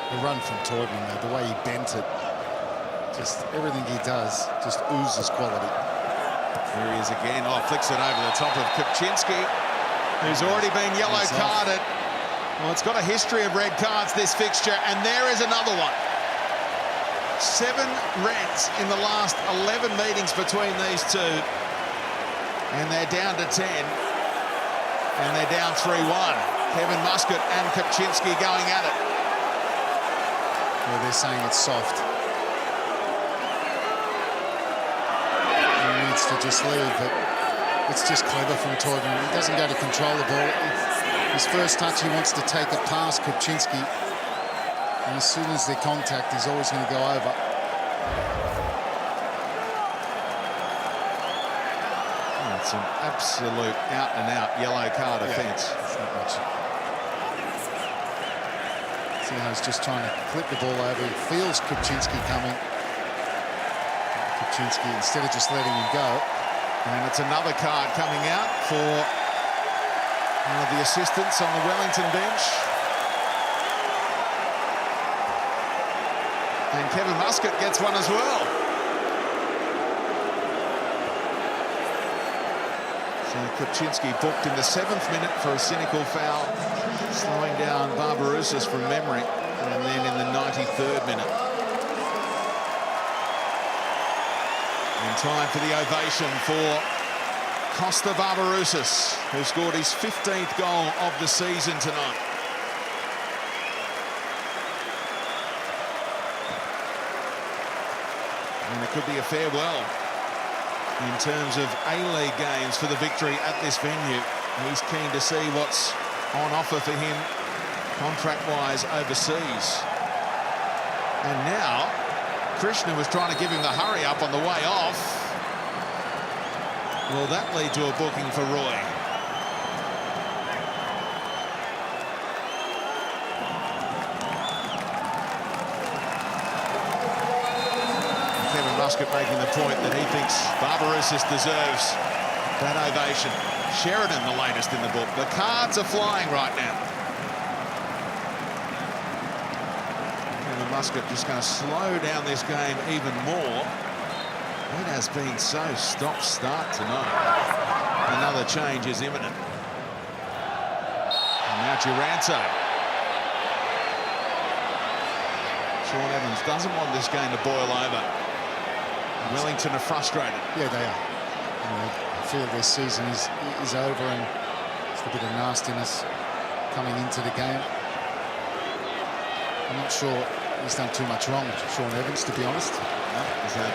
S2: The run from Toivonen, though, the way he bent it, just everything he does just oozes quality.
S1: Here he is again. Oh, flicks it over the top of Kuczynski, who's already been yellow carded. Well, it's got a history of red cards, this fixture, and there is another one. 7 reds in the last 11 meetings between these two. And they're down to 10. And they're down 3-1. Kevin Muscat and Kuczynski going at it.
S2: Well, they're saying it's soft. He needs to just leave, but it's just clever from Toivonen. He doesn't go to control the ball. His first touch, he wants to take it past Kuczynski. And as soon as they contact, he's always going to go over.
S1: It's an absolute out-and-out yellow card offence.
S2: It's not much. Sino's just trying to clip the ball over. He feels Kuczynski coming. Kuczynski, instead of just letting him go.
S1: And it's another card coming out for one of the assistants on the Wellington bench. And Kevin Muscat gets one as well. So Kuczynski booked in the 7th minute for a cynical foul, slowing down Barbarouses from memory, and then in the 93rd minute. In time for the ovation for Costa Barbarouses, who scored his 15th goal of the season tonight. And it could be a farewell in terms of A-League games for the victory at this venue. He's keen to see what's on offer for him contract-wise overseas. And now, Krishna was trying to give him the hurry up on the way off. Will that lead to a booking for Roy? Kevin Muscat making the point that he thinks Barbarouses deserves that ovation. Sheridan, the latest in the book. The cards are flying right now. Kevin Muscat just going to slow down this game even more. It has been so stop-start tonight. Another change is imminent. And now Duranto. Sean Evans doesn't want this game to boil over. Wellington are frustrated.
S2: Yeah, they are. I feel their season is over, and just a bit of nastiness coming into the game. I'm not sure he's done too much wrong, Sean Evans, to be honest.
S1: No, it's a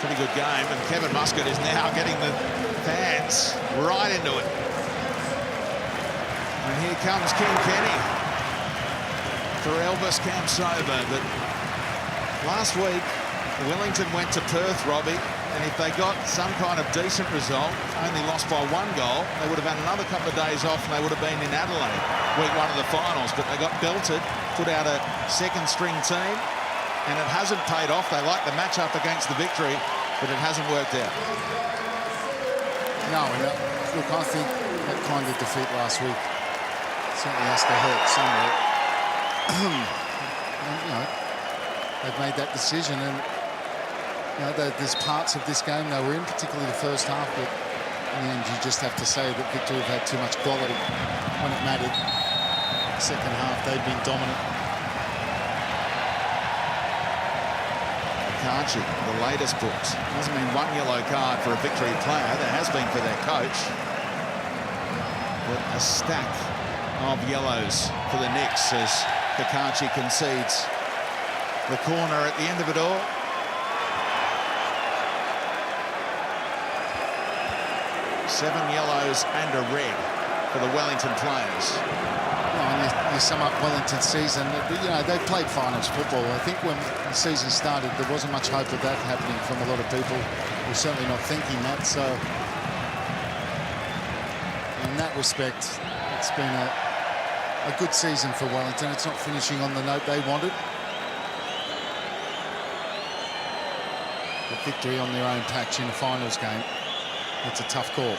S1: pretty good game, and Kevin Muscat is now getting the fans right into it. And here comes King Kenny for Elvis Kamsoba. But last week, Wellington went to Perth, Robbie, and if they got some kind of decent result, only lost by 1 goal, they would have had another couple of days off and they would have been in Adelaide, week 1 of the finals. But they got belted, put out a second-string team, and it hasn't paid off. They like the match-up against the Victory, but it hasn't worked out.
S2: No, and look, I think that kind of defeat last week certainly has to hurt somewhere. And, you know, they've made that decision, and you know, there's parts of this game they were in, particularly the first half, but in the end you just have to say that Victory have had too much quality when it mattered. Second half they've been dominant.
S1: Archie, the latest books. Hasn't been 1 yellow card for a Victory player. There has been for their coach. But a stack of yellows for the Knicks as Kakachi concedes the corner at the end of it all. Seven yellows and a red for the Wellington players.
S2: You sum up Wellington's season, you know, they played finals football. I think when the season started, there wasn't much hope of that happening from a lot of people. We're certainly not thinking that. So, in that respect, it's been a good season for Wellington. It's not finishing on the note they wanted. The Victory on their own patch in a finals game. It's a tough call.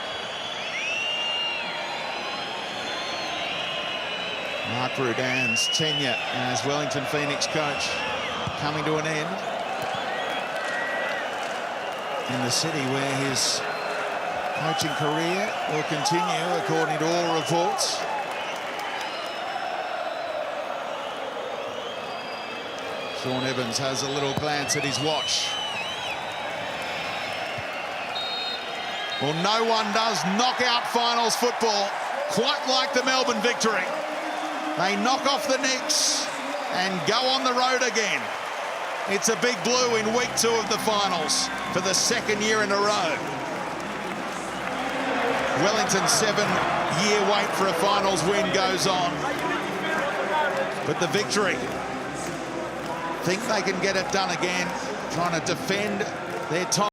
S1: Mark Rudan's tenure as Wellington Phoenix coach coming to an end in the city where his coaching career will continue, according to all reports. Sean Evans has a little glance at his watch. Well, no one does knockout finals football quite like the Melbourne Victory. They knock off the Knicks and go on the road again. It's a big blue in week 2 of the finals for the 2nd year in a row. Wellington's 7-year wait for a finals win goes on. But the Victory think they can get it done again, trying to defend their top.